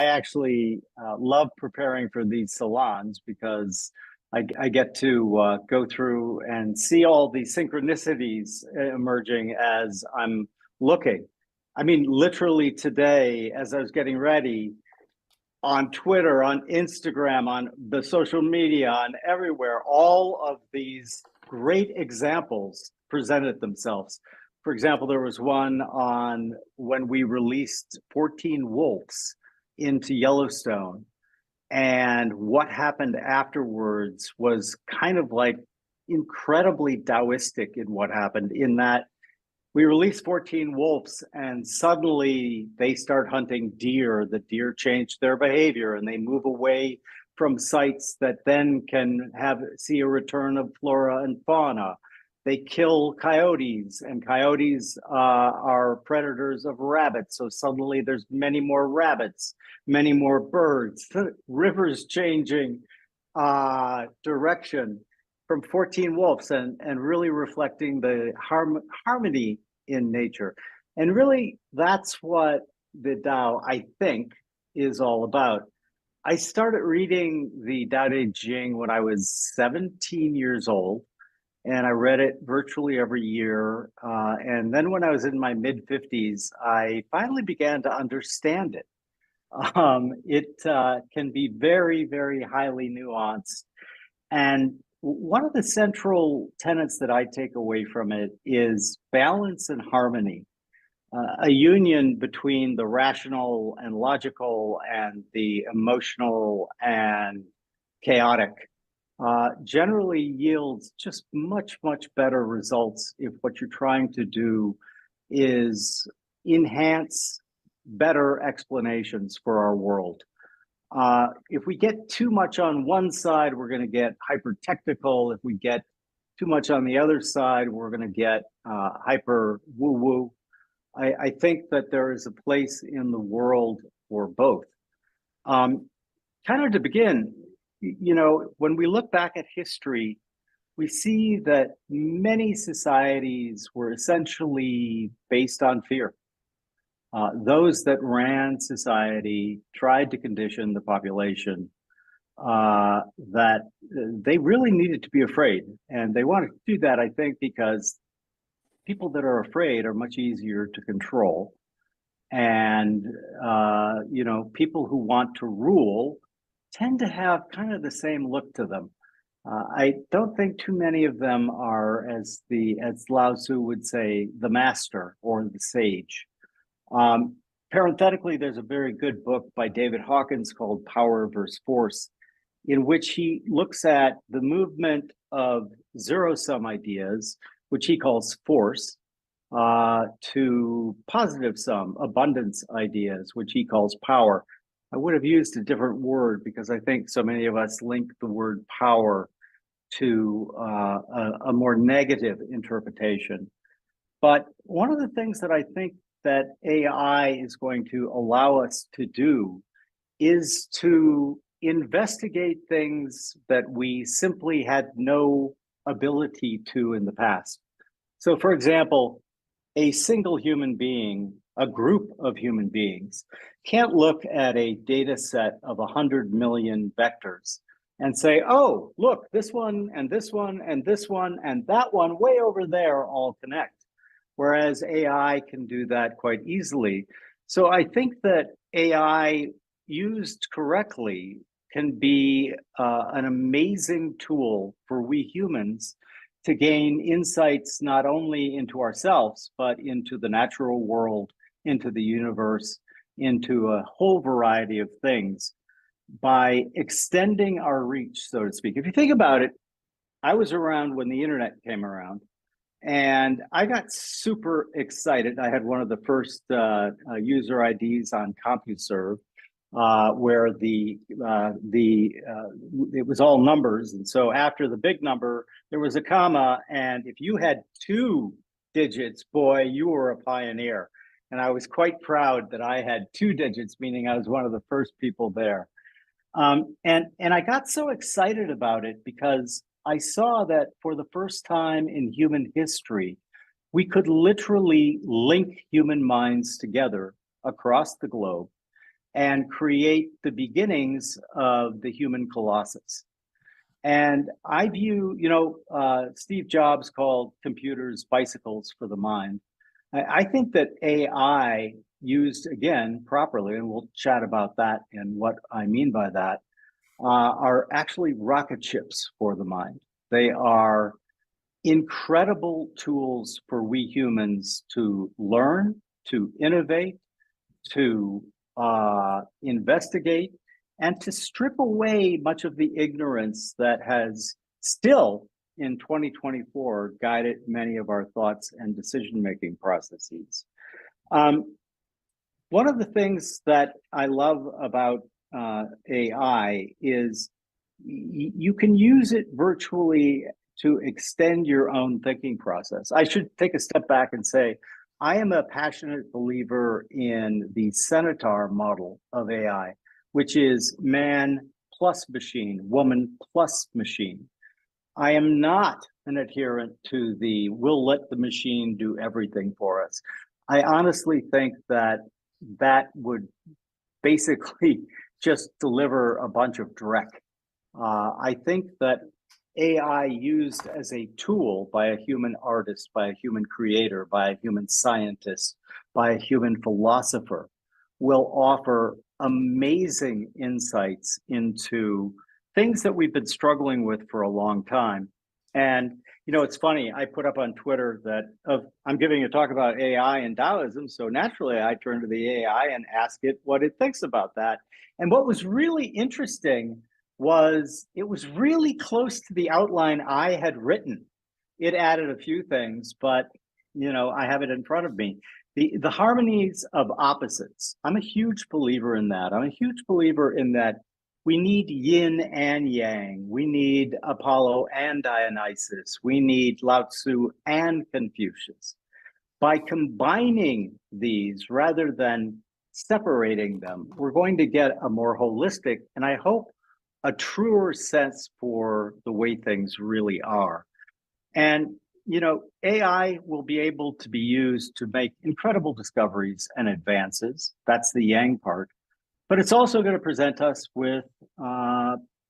Actually love preparing for these salons because I get to go through and see all the synchronicities emerging as I'm looking. I mean, literally today, as I was getting ready, on Twitter, on Instagram, on the social media, on everywhere, all of these great examples presented themselves. For example, there was one on when we released 14 wolves into Yellowstone, and what happened afterwards was kind of like incredibly Taoistic in what happened, in that we released 14 wolves and suddenly they start hunting deer. The deer change their behavior and they move away from sites that then can see a return of flora and fauna. They kill coyotes, and coyotes are predators of rabbits. So suddenly there's many more rabbits, many more birds, rivers changing direction from 14 wolves, and really reflecting the harmony in nature. And really, that's what the Tao, I think, is all about. I started reading the Tao Te Ching when I was 17 years old, and I read it virtually every year. And then when I was in my mid-50s, I finally began to understand it. It can be very, very highly nuanced. And one of the central tenets that I take away from it is balance and harmony, a union between the rational and logical and the emotional and chaotic. Generally yields just much, much better results if what you're trying to do is enhance better explanations for our world. If we get too much on one side, we're going to get hyper technical. If we get too much on the other side, we're going to get hyper woo-woo. I think that there is a place in the world for both. Kind of to begin, you know, when we look back at history, we see that many societies were essentially based on fear. Those that ran society tried to condition the population that they really needed to be afraid. And they wanted to do that, I think, because people that are afraid are much easier to control. And, you know, people who want to rule tend to have kind of the same look to them. I don't think too many of them are, as Lao-Tzu would say, the master or the sage. Parenthetically, there's a very good book by David Hawkins called Power versus Force, in which he looks at the movement of zero-sum ideas, which he calls force, to positive sum, abundance ideas, which he calls power. I would have used a different word because I think so many of us link the word power to a more negative interpretation. But one of the things that I think that AI is going to allow us to do is to investigate things that we simply had no ability to in the past. So, for example, a single human being, a group of human beings, can't look at a data set of 100 million vectors and say, oh, look, this one and this one and this one and that one way over there all connect. Whereas AI can do that quite easily. So I think that AI used correctly can be an amazing tool for we humans to gain insights not only into ourselves, but into the natural world, into the universe, into a whole variety of things by extending our reach, so to speak. If you think about it, I was around when the internet came around, and I got super excited. I had one of the first user IDs on CompuServe, where it was all numbers, and so after the big number there was a comma, and if you had 2 digits, boy, you were a pioneer. And I was quite proud that I had 2 digits, meaning I was one of the first people there. And I got so excited about it because I saw that for the first time in human history, we could literally link human minds together across the globe and create the beginnings of the human colossus. And I view, Steve Jobs called computers bicycles for the mind. I think that AI used again properly, and we'll chat about that and what I mean by that, are actually rocket ships for the mind. They are incredible tools for we humans to learn, to innovate, to investigate, and to strip away much of the ignorance that has still in 2024 guided many of our thoughts and decision-making processes. One of the things that I love about AI is you can use it virtually to extend your own thinking process. I should take a step back and say, I am a passionate believer in the Centaur model of AI, which is man plus machine, woman plus machine. I am not an adherent to the we'll let the machine do everything for us. I honestly think that that would basically just deliver a bunch of dreck. I think that AI used as a tool by a human artist, by a human creator, by a human scientist, by a human philosopher will offer amazing insights into things that we've been struggling with for a long time. And, it's funny, I put up on Twitter that I'm giving a talk about AI and Taoism. So naturally, I turn to the AI and ask it what it thinks about that. And what was really interesting was it was really close to the outline I had written. It added a few things, but I have it in front of me. The harmonies of opposites. I'm a huge believer in that. I'm a huge believer in that we need yin and yang. We need Apollo and Dionysus. We need Lao-Tzu and Confucius. By combining these rather than separating them, we're going to get a more holistic, and I hope a truer sense for the way things really are. And, AI will be able to be used to make incredible discoveries and advances. That's the yang part. But it's also going to present us with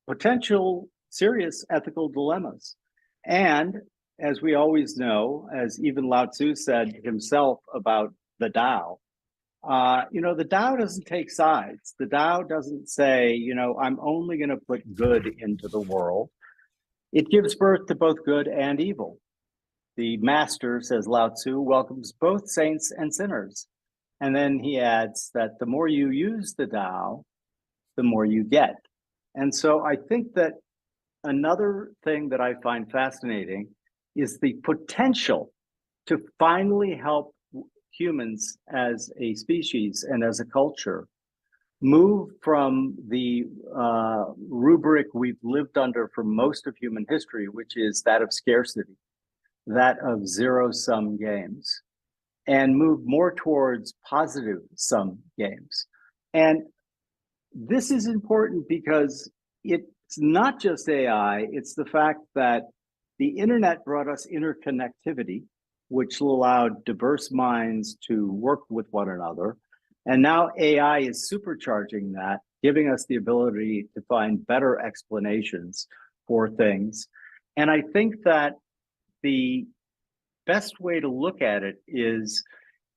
potential serious ethical dilemmas. And as we always know, as even Lao-Tzu said himself about the Tao, the Tao doesn't take sides. The Tao doesn't say, I'm only going to put good into the world. It gives birth to both good and evil. The master, says Lao-Tzu, welcomes both saints and sinners. And then he adds that the more you use the Tao, the more you get. And so I think that another thing that I find fascinating is the potential to finally help humans as a species and as a culture move from the rubric we've lived under for most of human history, which is that of scarcity. that of zero-sum games, and move more towards positive-sum games. And this is important because it's not just AI, it's the fact that the internet brought us interconnectivity, which allowed diverse minds to work with one another. And now AI is supercharging that, giving us the ability to find better explanations for things. And I think that the best way to look at it is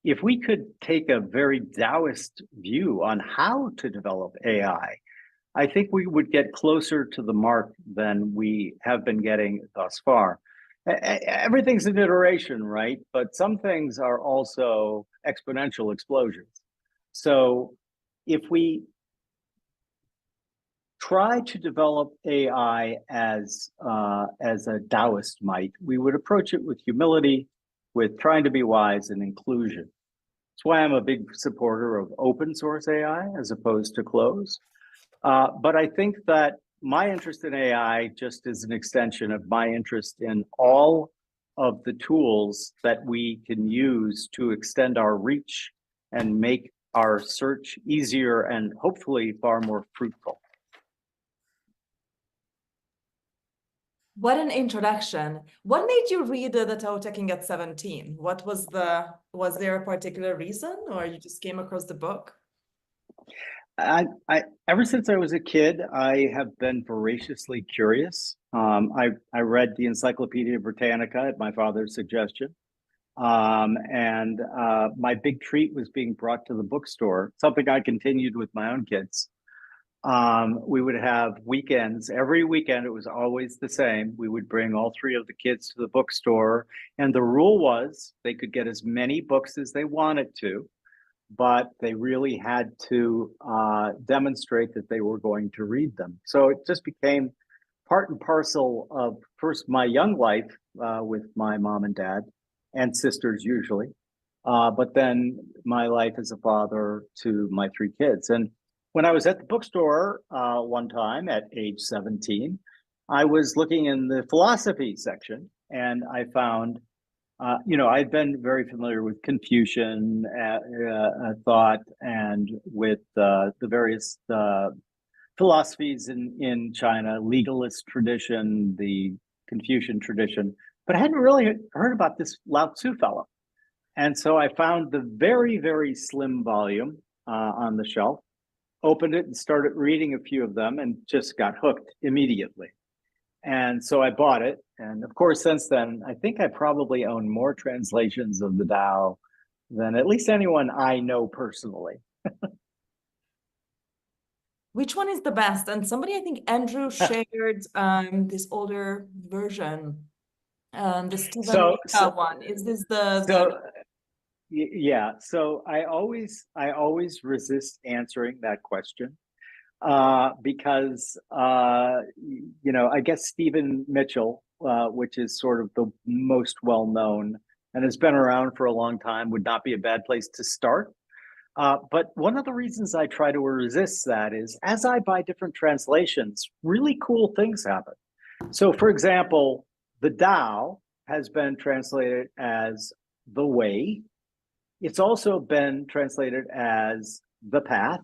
if we could take a very Taoist view on how to develop AI, I think we would get closer to the mark than we have been getting thus far. Everything's an iteration, right? But some things are also exponential explosions. So if we try to develop AI as a Taoist might, we would approach it with humility, with trying to be wise and inclusion. That's why I'm a big supporter of open source AI as opposed to closed. But I think that my interest in AI just is an extension of my interest in all of the tools that we can use to extend our reach and make our search easier and hopefully far more fruitful. What an introduction. What made you read the Tao Te Ching at 17? Was there a particular reason, or you just came across the book? Ever since I was a kid, I have been voraciously curious. I read the Encyclopedia Britannica at my father's suggestion. And my big treat was being brought to the bookstore, something I continued with my own kids. We would have weekends. Every weekend, it was always the same. We would bring all three of the kids to the bookstore. And the rule was they could get as many books as they wanted to, but they really had to demonstrate that they were going to read them. So it just became part and parcel of first my young life with my mom and dad and sisters usually, but then my life as a father to my three kids. And when I was at the bookstore one time at age 17, I was looking in the philosophy section and I found I'd been very familiar with Confucian thought and with the various philosophies in China, legalist tradition, the Confucian tradition, but I hadn't really heard about this Lao-Tzu fellow. And so I found the very, very slim volume on the shelf, opened it and started reading a few of them and just got hooked immediately. And so I bought it. And of course, since then, I think I probably own more translations of the Tao than at least anyone I know personally. Which one is the best? And somebody, I think Andrew shared this older version, the Stephen one. Is this yeah. So I always resist answering that question. Because I guess Stephen Mitchell, which is sort of the most well-known and has been around for a long time, would not be a bad place to start. But one of the reasons I try to resist that is as I buy different translations, really cool things happen. So for example, the Tao has been translated as the way. It's also been translated as the path.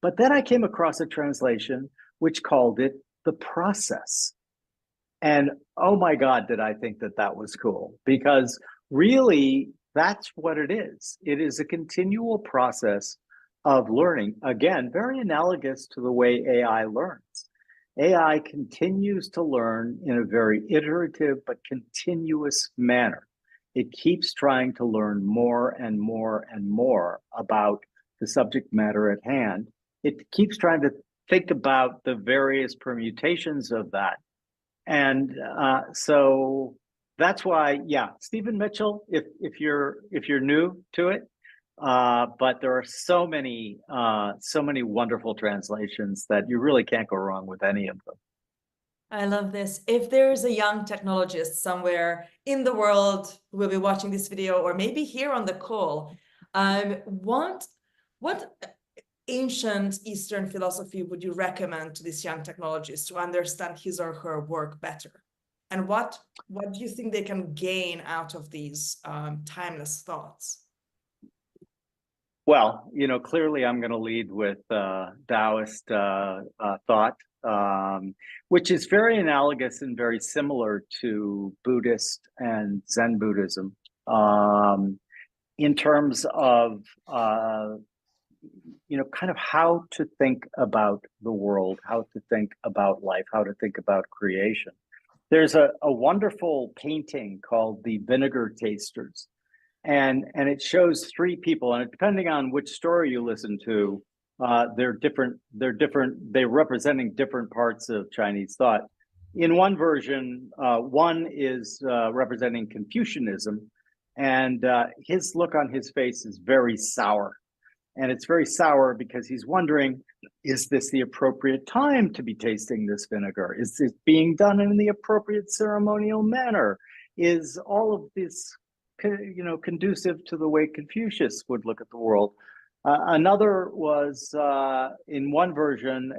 But then I came across a translation which called it the process. And oh my God, did I think that that was cool, because really that's what it is. It is a continual process of learning. Again, very analogous to the way AI learns. AI continues to learn in a very iterative but continuous manner. It keeps trying to learn more and more and more about the subject matter at hand. It keeps trying to think about the various permutations of that. And so that's why, yeah, Stephen Mitchell, if you're new to it, but there are so many wonderful translations that you really can't go wrong with any of them. I love this. If there's a young technologist somewhere in the world who will be watching this video, or maybe here on the call, what ancient Eastern philosophy would you recommend to this young technologist to understand his or her work better? And what do you think they can gain out of these timeless thoughts? Well, clearly I'm going to lead with Taoist thought, which is very analogous and very similar to Buddhist and Zen Buddhism, in terms of kind of how to think about the world, how to think about life, how to think about creation. There's a wonderful painting called The Vinegar Tasters. And it shows three people, and depending on which story you listen to, they're different. They're representing different parts of Chinese thought. In one version, one is representing Confucianism, and his look on his face is very sour. And it's very sour because he's wondering, is this the appropriate time to be tasting this vinegar? Is this being done in the appropriate ceremonial manner? Is all of this conducive to the way Confucius would look at the world? Another was, in one version,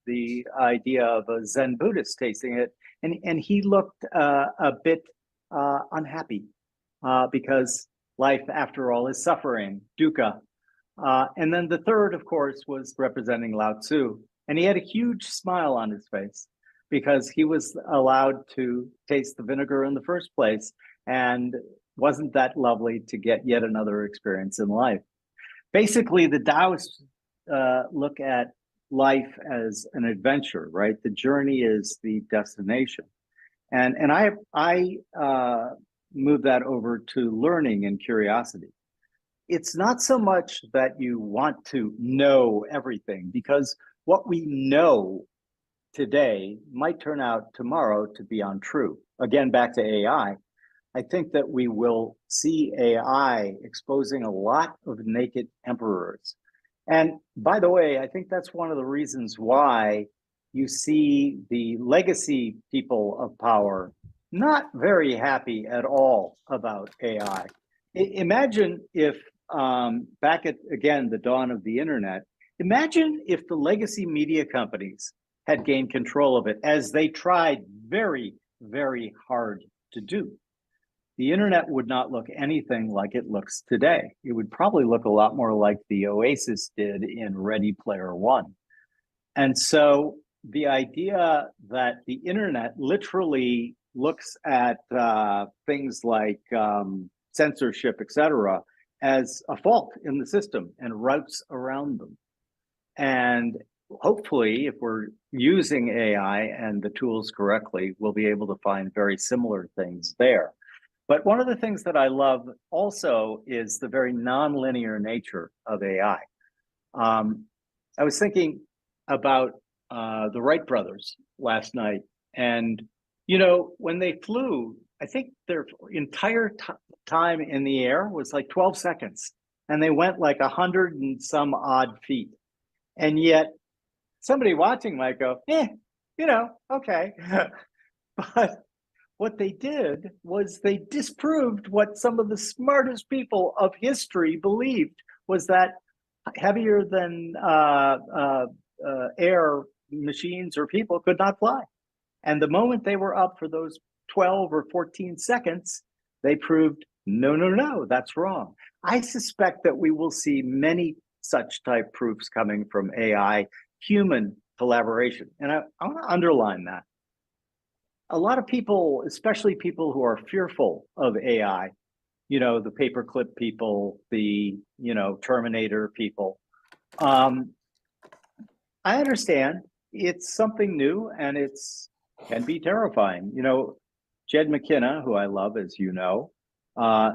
the idea of a Zen Buddhist tasting it, and he looked a bit unhappy because life, after all, is suffering, dukkha. And then the third, of course, was representing Lao-Tzu, and he had a huge smile on his face because he was allowed to taste the vinegar in the first place, and wasn't that lovely to get yet another experience in life? Basically, the Taoists look at life as an adventure, right? The journey is the destination. And I move that over to learning and curiosity. It's not so much that you want to know everything, because what we know today might turn out tomorrow to be untrue. Again, back to AI. I think that we will see AI exposing a lot of naked emperors. And by the way, I think that's one of the reasons why you see the legacy people of power not very happy at all about AI. Imagine if, back at, again, the dawn of the internet, imagine if the legacy media companies had gained control of it, as they tried very, very hard to do. The internet would not look anything like it looks today. It would probably look a lot more like the Oasis did in Ready Player One. And so the idea that the internet literally looks at things like censorship, et cetera, as a fault in the system and routes around them. And hopefully, if we're using AI and the tools correctly, we'll be able to find very similar things there. But one of the things that I love also is the very nonlinear nature of AI. I was thinking about the Wright brothers last night, and when they flew, I think their entire time in the air was like 12 seconds, and they went like 100 and some odd feet. And yet somebody watching might go, okay. But what they did was they disproved what some of the smartest people of history believed, was that heavier than air machines or people could not fly. And the moment they were up for those 12 or 14 seconds, they proved, no, that's wrong. I suspect that we will see many such type proofs coming from AI, human collaboration. And I want to underline that. A lot of people, especially people who are fearful of AI, the paperclip people, the, Terminator people, I understand it's something new and can be terrifying. Jed McKenna, who I love, as you know,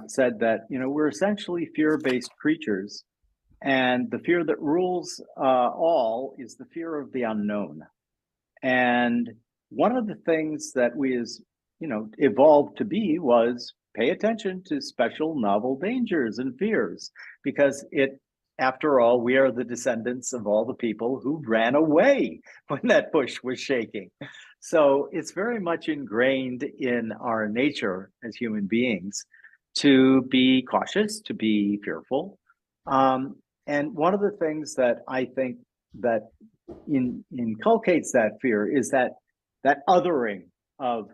said that, we're essentially fear-based creatures, and the fear that rules all is the fear of the unknown. And one of the things that we evolved to be was pay attention to special novel dangers and fears, because after all, we are the descendants of all the people who ran away when that bush was shaking. So it's very much ingrained in our nature as human beings to be cautious, to be fearful. And one of the things that I think that inculcates that fear is that othering of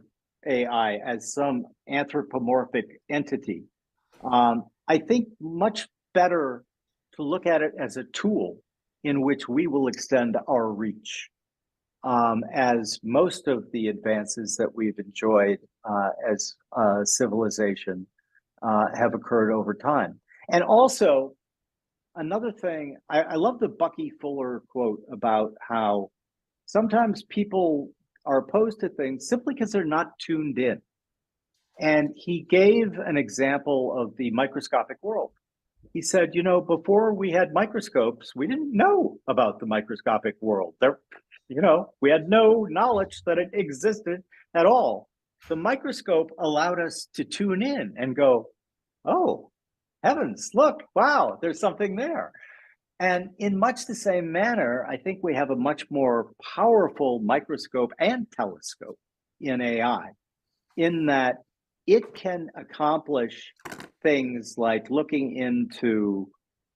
AI as some anthropomorphic entity. I think much better to look at it as a tool in which we will extend our reach, as most of the advances that we've enjoyed as civilization have occurred over time. And also, another thing, I love the Bucky Fuller quote about how sometimes people are opposed to things simply because they're not tuned in. And he gave an example of the microscopic world. He said, you know, before we had microscopes, we didn't know about the microscopic world. There, you know, we had no knowledge that it existed at all. The microscope allowed us to tune in and go, oh, heavens, look, wow, there's something there. And in much the same manner, I think we have a much more powerful microscope and telescope in AI, in that it can accomplish things like looking into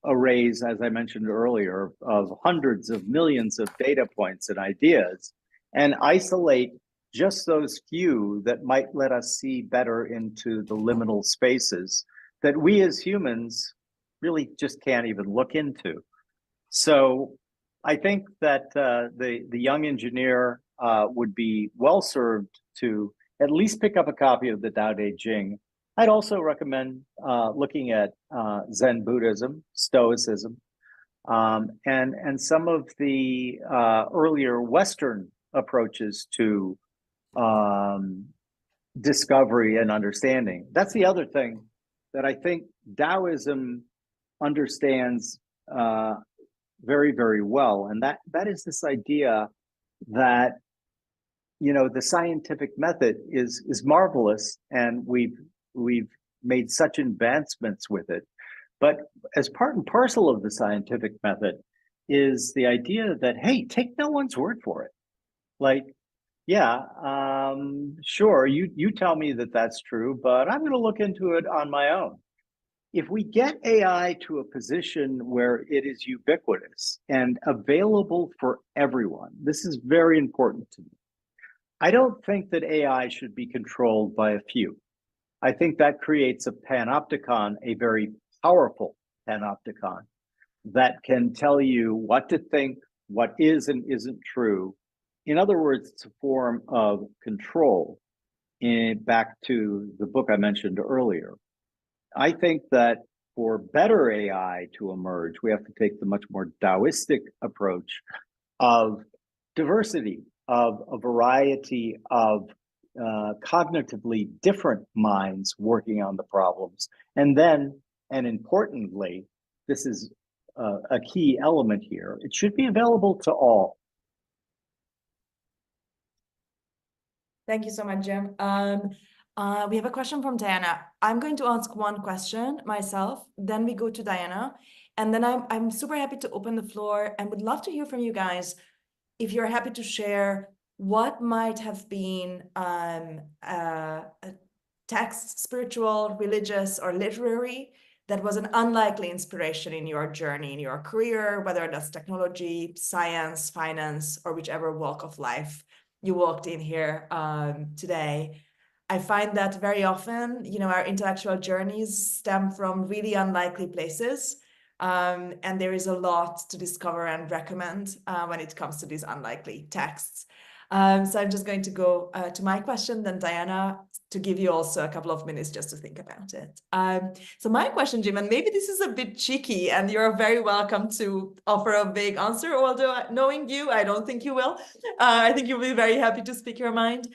arrays, as I mentioned earlier, of hundreds of millions of data points and ideas, and isolate just those few that might let us see better into the liminal spaces that we as humans really just can't even look into. So I think that the young engineer would be well served to at least pick up a copy of the Tao Te Ching. I'd also recommend looking at Zen Buddhism, Stoicism, and some of the earlier Western approaches to discovery and understanding. That's the other thing that I think Taoism understands very, very well, and that is this idea that, you know, the scientific method is marvelous, and we've made such advancements with it, but as part and parcel of the scientific method is the idea that, hey, take no one's word for it. Like, yeah, sure, you tell me that that's true, but I'm going to look into it on my own. If we get AI to a position where it is ubiquitous and available for everyone, this is very important to me. I don't think that AI should be controlled by a few. I think that creates a panopticon, a very powerful panopticon, that can tell you what to think, what is and isn't true. In other words, it's a form of control. Back to the book I mentioned earlier. I think that for better AI to emerge, we have to take the much more Taoistic approach of diversity, of a variety of cognitively different minds working on the problems. And then, and importantly, this is a key element here, it should be available to all. Thank you so much, Jim. We have a question from Diana. I'm going to ask one question myself, then we go to Diana, and then I'm super happy to open the floor and would love to hear from you guys if you're happy to share what might have been a text, spiritual, religious, or literary, that was an unlikely inspiration in your journey, in your career, whether that's technology, science, finance, or whichever walk of life you walked in here today. I find that very often, you know, our intellectual journeys stem from really unlikely places. And there is a lot to discover and recommend when it comes to these unlikely texts. So I'm just going to go to my question, then Diana, to give you also a couple of minutes just to think about it. So my question, Jim, and maybe this is a bit cheeky, and you're very welcome to offer a vague answer, although knowing you, I don't think you will. I think you'll be very happy to speak your mind.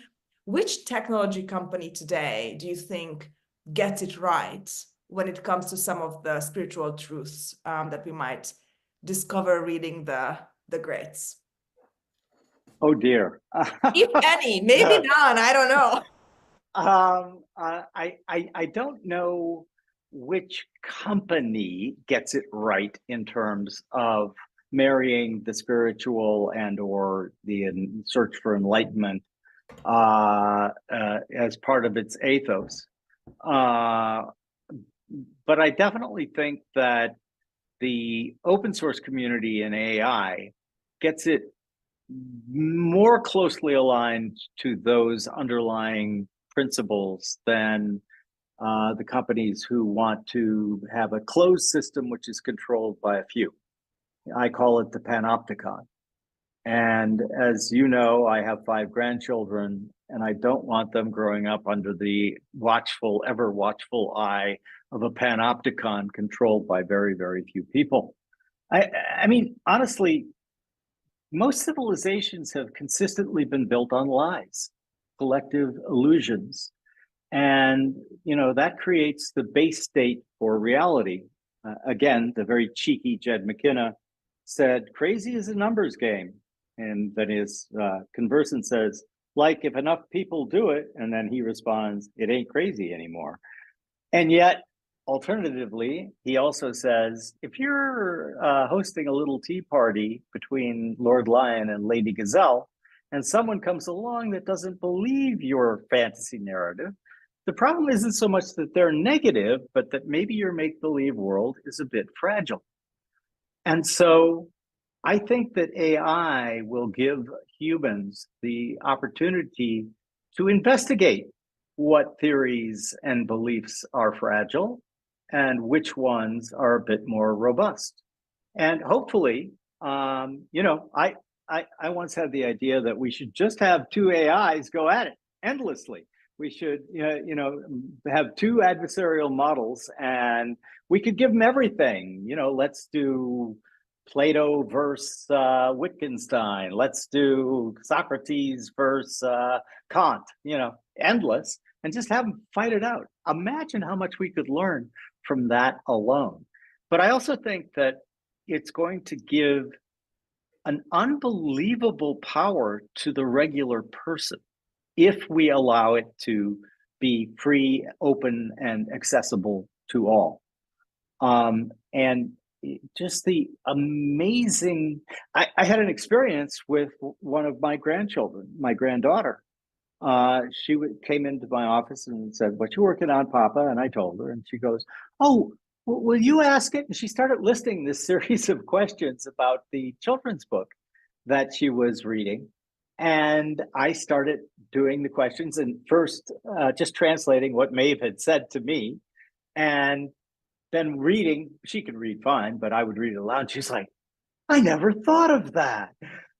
Which technology company today do you think gets it right when it comes to some of the spiritual truths that we might discover reading the greats? Oh dear. If any, maybe none, I don't know. I don't know which company gets it right in terms of marrying the spiritual and or the search for enlightenment as part of its ethos. But I definitely think that the open source community in AI gets it more closely aligned to those underlying principles than the companies who want to have a closed system which is controlled by a few. I call it the panopticon. And as you know, I have 5 grandchildren, and I don't want them growing up under the watchful, ever watchful eye of a panopticon controlled by very, very few people. I mean, honestly, most civilizations have consistently been built on lies, collective illusions. And, that creates the base state for reality. Again, the very cheeky Jed McKenna said, crazy is a numbers game. And then his conversant says, like, if enough people do it, and then he responds, it ain't crazy anymore. And yet, alternatively, he also says, if you're hosting a little tea party between Lord Lion and Lady Gazelle, and someone comes along that doesn't believe your fantasy narrative, the problem isn't so much that they're negative, but that maybe your make-believe world is a bit fragile. And so I think that AI will give humans the opportunity to investigate what theories and beliefs are fragile and which ones are a bit more robust. And hopefully, I once had the idea that we should just have 2 AIs go at it endlessly. We should, have 2 adversarial models, and we could give them everything. Let's do Plato versus Wittgenstein. Let's do Socrates versus Kant. Endless, and just have them fight it out. Imagine how much we could learn from that alone. But I also think that it's going to give an unbelievable power to the regular person if we allow it to be free, open, and accessible to all. And just the amazing, I had an experience with one of my grandchildren, my granddaughter. She came into my office and said, what you working on, Papa? And I told her, and she goes, oh, will you ask it? And she started listing this series of questions about the children's book that she was reading. And I started doing the questions, and first just translating what Maeve had said to me, and then reading. She could read fine, but I would read it aloud. She's like, I never thought of that.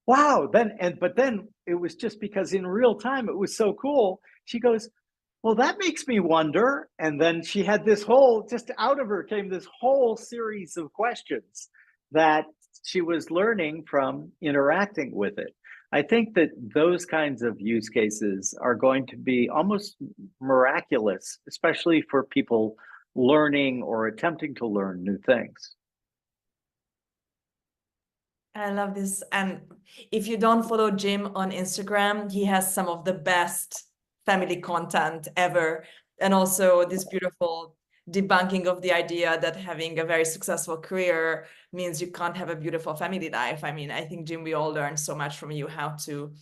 Wow. But then it was just because in real time it was so cool. She goes, well, that makes me wonder. And then she had this whole, just out of her came this whole series of questions that she was learning from interacting with it. I think that those kinds of use cases are going to be almost miraculous, especially for people learning or attempting to learn new things. I love this. And if you don't follow Jim on Instagram, he has some of the best family content ever. And also this beautiful debunking of the idea that having a very successful career means you can't have a beautiful family life. I mean, I think, Jim, we all learned so much from you, how to,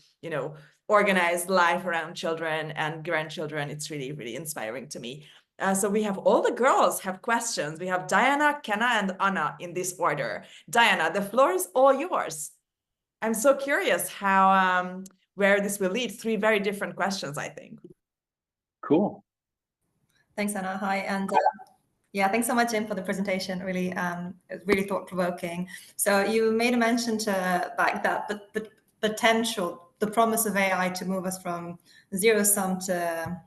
organize life around children and grandchildren. It's really, really inspiring to me. So we have all the girls have questions. We have Diana, Kenna, and Anna in this order. Diana, the floor is all yours. I'm so curious how where this will lead. 3 very different questions, I think. Cool. Thanks, Anna. Hi, and yeah, thanks so much, Jim, for the presentation. Really, really thought-provoking. So you made a mention to like that, but potential, the promise of AI to move us from zero sum to,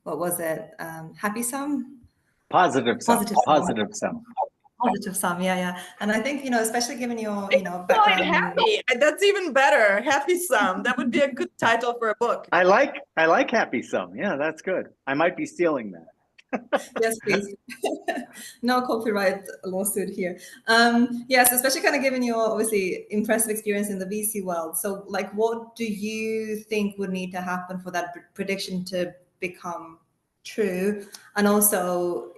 what was it? Happy sum? Positive sum. Positive sum, yeah. And I think, especially given your, background. Happy. That's even better. Happy sum. That would be a good title for a book. I like happy sum. Yeah, that's good. I might be stealing that. Yes, please. No copyright lawsuit here. Yes, especially kind of given your obviously impressive experience in the VC world. So like, what do you think would need to happen for that prediction to become true? And also,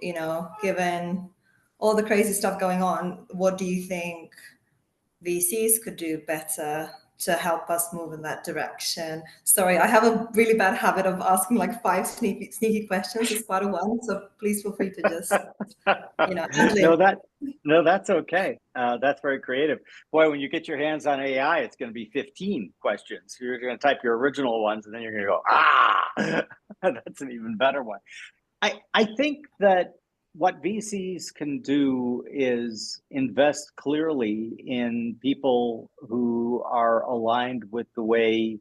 given all the crazy stuff going on, what do you think VCs could do better to help us move in that direction? Sorry, I have a really bad habit of asking like 5 sneaky questions as part of one, so please feel free to just, ad-lib. No, that's okay. That's very creative. Boy, when you get your hands on AI, it's going to be 15 questions. You're going to type your original ones, and then you're going to go, that's an even better one. I think that what VCs can do is invest clearly in people who are aligned with the way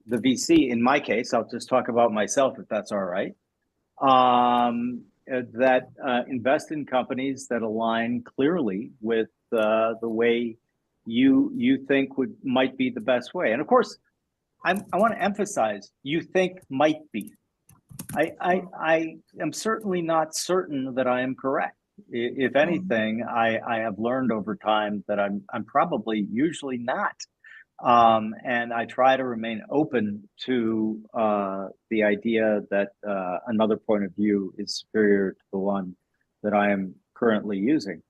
the VC, in my case, I'll just talk about myself if that's all right, that invest in companies that align clearly with the way you think might be the best way. And of course, I want to emphasize, you think might be. I am certainly not certain that I am correct. If anything, I have learned over time that I'm probably usually not. And I try to remain open to the idea that another point of view is superior to the one that I am currently using.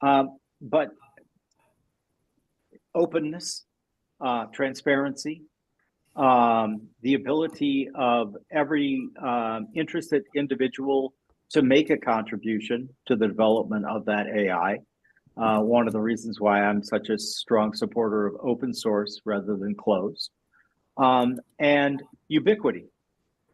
But openness, transparency, the ability of every interested individual to make a contribution to the development of that AI. One of the reasons why I'm such a strong supporter of open source rather than closed. And ubiquity.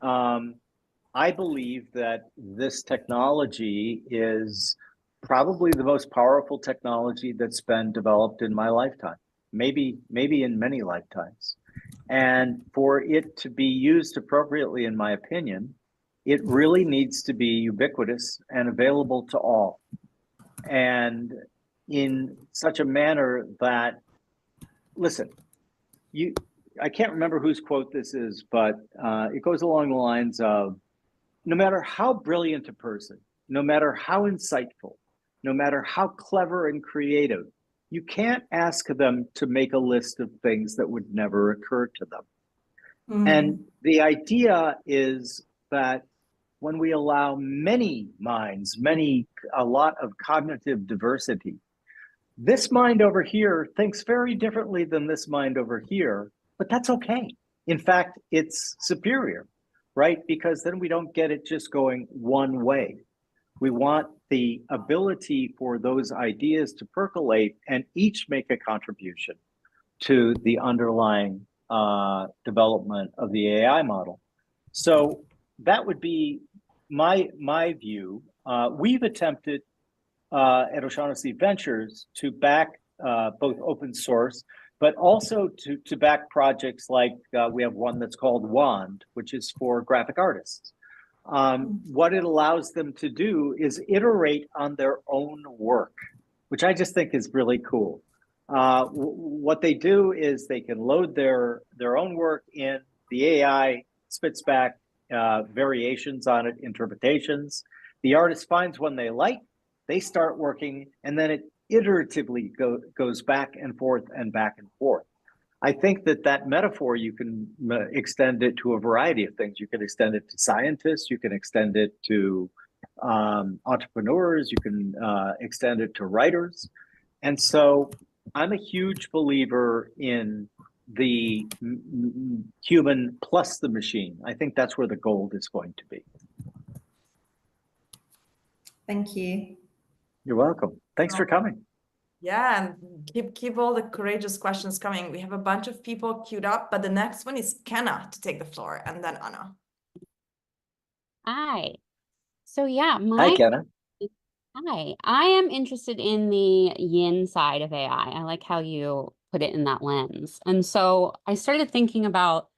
I believe that this technology is probably the most powerful technology that's been developed in my lifetime, maybe in many lifetimes. And for it to be used appropriately, in my opinion, it really needs to be ubiquitous and available to all. And in such a manner that, listen, I can't remember whose quote this is, but it goes along the lines of, no matter how brilliant a person, no matter how insightful, no matter how clever and creative, you can't ask them to make a list of things that would never occur to them. And the idea is that when we allow many minds, a lot of cognitive diversity, this mind over here thinks very differently than this mind over here, but that's okay. In fact, it's superior, right? Because then we don't get it just going one way. We want the ability for those ideas to percolate and each make a contribution to the underlying development of the AI model. So that would be my view. We've attempted at O'Shaughnessy Ventures to back both open source, but also to back projects like we have one that's called WAND, which is for graphic artists. What it allows them to do is iterate on their own work, which I just think is really cool. What they do is they can load their own work in, the AI spits back variations on it, interpretations. The artist finds one they like, they start working, and then it iteratively goes back and forth and back and forth. I think that metaphor, you can extend it to a variety of things. You can extend it to scientists, you can extend it to entrepreneurs, you can extend it to writers. And so I'm a huge believer in the human plus the machine. I think that's where the gold is going to be. Thank you. You're welcome. Thanks for coming. Yeah, and keep all the courageous questions coming. We have a bunch of people queued up, but the next one is Kenna to take the floor, and then Anna. Hi. So yeah, Hi, Kenna. Hi. I am interested in the yin side of AI. I like how you put it in that lens. And so I started thinking about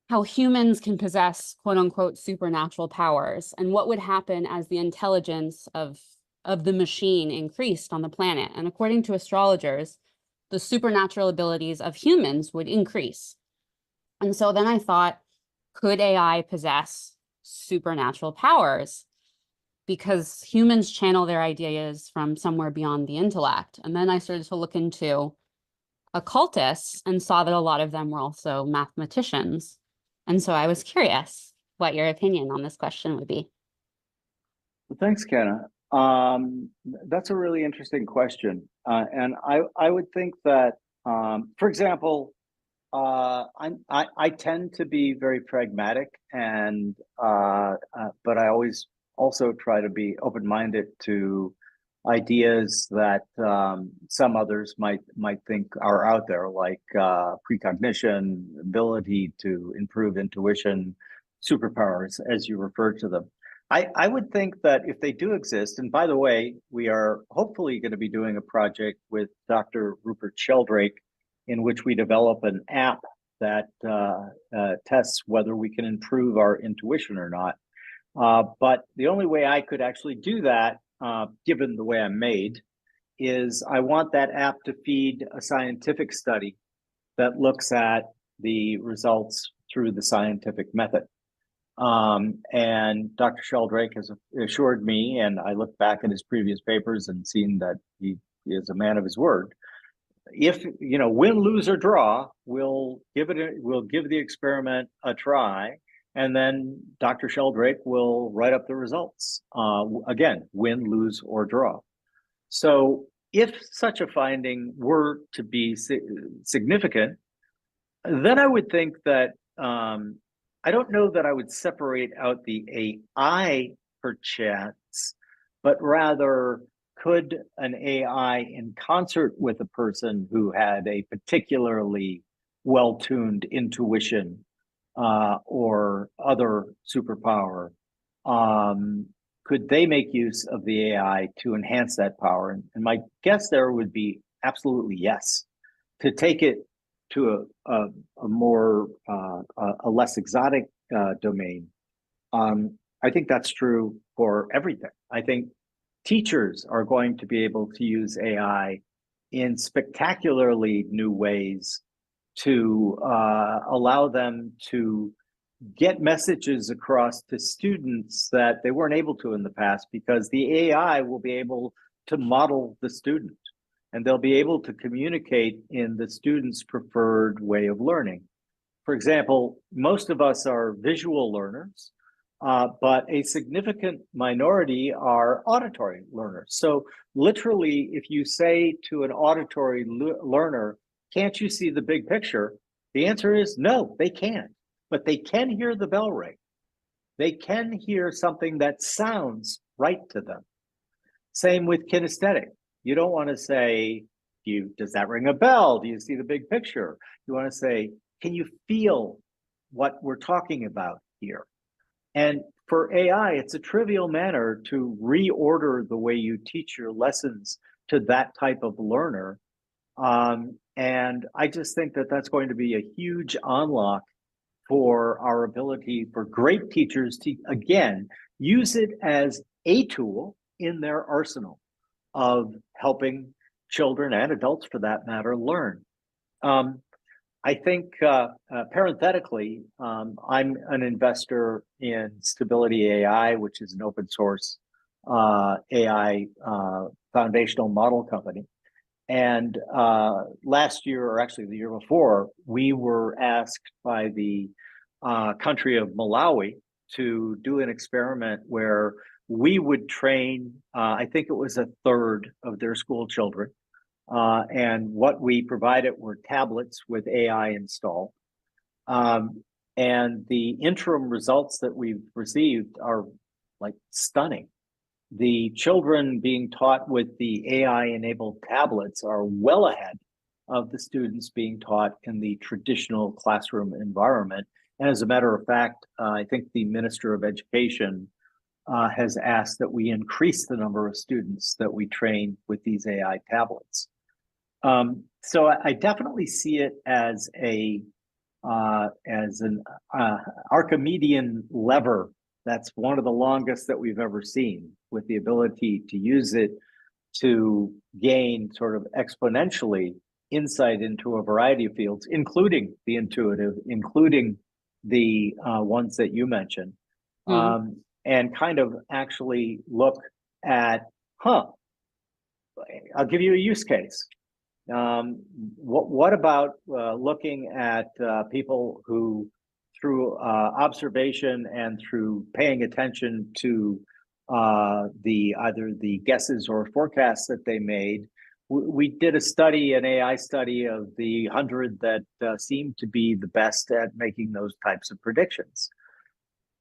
how humans can possess quote unquote supernatural powers and what would happen as the intelligence of the machine increased on the planet. And according to astrologers, the supernatural abilities of humans would increase. And so then I thought, could AI possess supernatural powers? Because humans channel their ideas from somewhere beyond the intellect. And then I started to look into occultists and saw that a lot of them were also mathematicians. And so I was curious what your opinion on this question would be. Well, thanks, Kenna. That's a really interesting question. And I would think that, for example, I tend to be very pragmatic, and but I always also try to be open-minded to ideas that some others might think are out there, like precognition, ability to improve intuition, superpowers, as you refer to them. I would think that if they do exist, and by the way, we are hopefully going to be doing a project with Dr. Rupert Sheldrake in which we develop an app that tests whether we can improve our intuition or not. But the only way I could actually do that, given the way I'm made, is I want that app to feed a scientific study that looks at the results through the scientific method. And Dr. Sheldrake has assured me, and I look back at his previous papers and seen that he is a man of his word. If win, lose, or draw, we'll give the experiment a try, and then Dr. Sheldrake will write up the results. Again, win, lose, or draw. So if such a finding were to be significant, then I would think that I don't know that I would separate out the AI perchance, but rather could an AI in concert with a person who had a particularly well-tuned intuition or other superpower, could they make use of the AI to enhance that power? And my guess there would be absolutely yes. To take it to a more a less exotic domain, I think that's true for everything. I think teachers are going to be able to use AI in spectacularly new ways to allow them to get messages across to students that they weren't able to in the past, because the AI will be able to model the student, and they'll be able to communicate in the student's preferred way of learning. For example, most of us are visual learners, but a significant minority are auditory learners. So literally, if you say to an auditory learner, can't you see the big picture? The answer is no, they can't, but they can hear the bell ring. They can hear something that sounds right to them. Same with kinesthetic. You don't want to say, does that ring a bell? Do you see the big picture? You want to say, can you feel what we're talking about here? And for AI, it's a trivial manner to reorder the way you teach your lessons to that type of learner. And I just think that that's going to be a huge unlock for our ability for great teachers to, again, use it as a tool in their arsenal of helping children and adults, for that matter, learn. I think, parenthetically, I'm an investor in Stability AI, which is an open source AI foundational model company. And last year, or actually the year before, we were asked by the country of Malawi to do an experiment where we would train, I think it was a third of their school children. And what we provided were tablets with AI installed. And the interim results that we've received are like stunning. The children being taught with the AI-enabled tablets are well ahead of the students being taught in the traditional classroom environment. And as a matter of fact, I think the Minister of Education has asked that we increase the number of students that we train with these AI tablets. So I definitely see it as an Archimedean lever that's one of the longest that we've ever seen, with the ability to use it to gain sort of exponentially insight into a variety of fields, including the intuitive, including the ones that you mentioned, and kind of actually look at, I'll give you a use case. What about looking at people who, through observation and through paying attention to either the guesses or forecasts that they made, we did a study, an AI study of the 100 that seemed to be the best at making those types of predictions.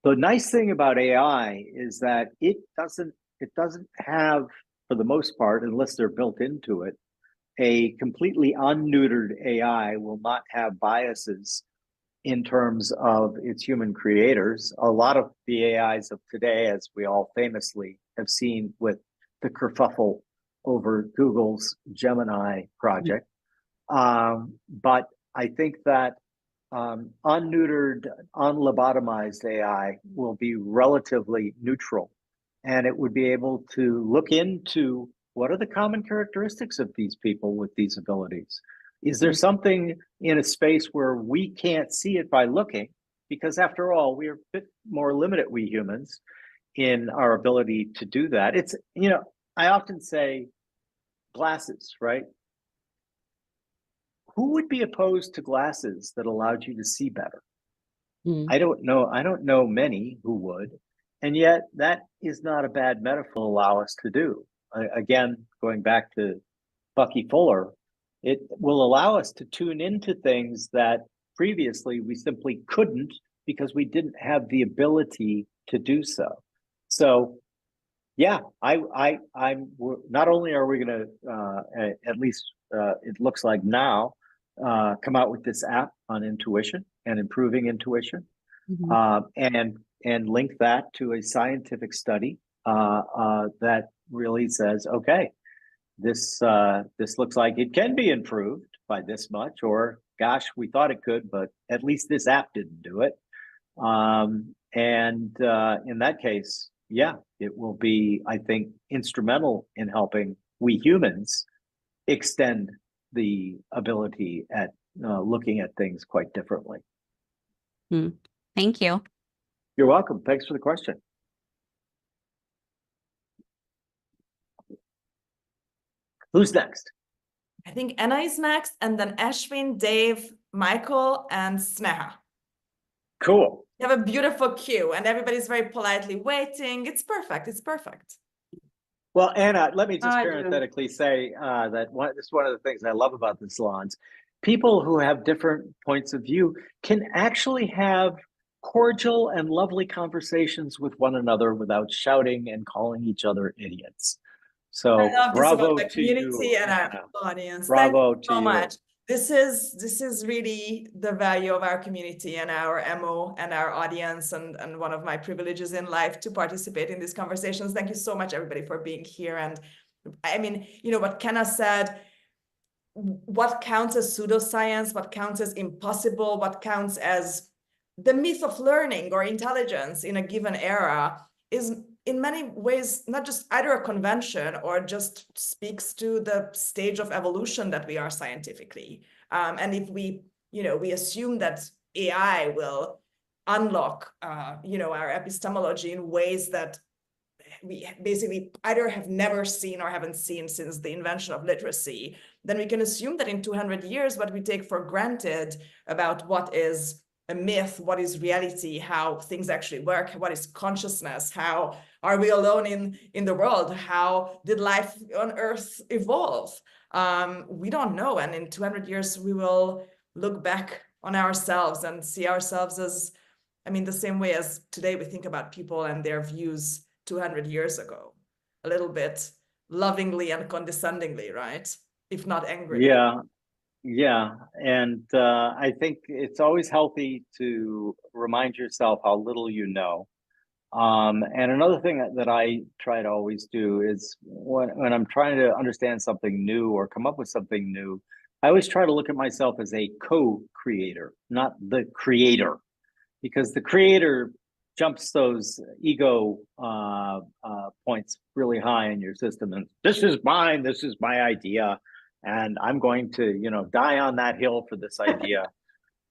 The nice thing about AI is that it doesn't have, for the most part, unless they're built into it, a completely unneutered AI will not have biases in terms of its human creators. A lot of the AIs of today, as we all famously have seen with the kerfuffle over Google's Gemini project. But I think that unneutered, unlobotomized AI will be relatively neutral, and it would be able to look into what are the common characteristics of these people with these abilities. Is there something in a space where we can't see it by looking? Because after all, we are a bit more limited, we humans, in our ability to do that. It's, you know, I often say glasses, right? Who would be opposed to glasses that allowed you to see better? I don't know many who would. And yet that is not a bad metaphor to allow us to do. Again, going back to Bucky Fuller, it will allow us to tune into things that previously we simply couldn't because we didn't have the ability to do so. So, yeah, I'm not only are we going to, at least it looks like now, come out with this app on intuition and improving intuition, and link that to a scientific study that really says, okay, this looks like it can be improved by this much, or gosh, we thought it could, but at least this app didn't do it. And in that case, yeah, it will be, I think, instrumental in helping we humans extend the ability at looking at things quite differently. Thank you. You're welcome. Thanks for the question. Who's next? I think Anna is next, and then Ashwin, Dave, Michael, and Sneha. Cool. You have a beautiful queue, and everybody's very politely waiting. It's perfect. It's perfect. Well, Anna, let me just parenthetically say that this is one of the things I love about the salons. People who have different points of view can actually have cordial and lovely conversations with one another without shouting and calling each other idiots. So bravo to you, and Anna. our audience. Bravo Thank you so to much. you. This is really the value of our community and our MO and our audience, and one of my privileges in life to participate in these conversations. Thank you so much, everybody, for being here. And I mean, you know what Kenna said, what counts as pseudoscience, what counts as impossible, what counts as the myth of learning or intelligence in a given era is in many ways not just either a convention or just speaks to the stage of evolution that we are scientifically. And if we assume that AI will unlock, our epistemology in ways that we basically either have never seen or haven't seen since the invention of literacy, then we can assume that in 200 years, what we take for granted about what is a myth, what is reality, how things actually work, what is consciousness, how are we alone in the world, how did life on Earth evolve? We don't know. And in 200 years, we will look back on ourselves and see ourselves as, the same way as today we think about people and their views 200 years ago, a little bit lovingly and condescendingly, right? If not angrily. Yeah. And I think it's always healthy to remind yourself how little you know. And another thing that I try to always do is when I'm trying to understand something new or come up with something new, I always try to look at myself as a co-creator, not the creator, because the creator jumps those ego points really high in your system. And this is mine, this is my idea. And I'm going to, die on that hill for this idea.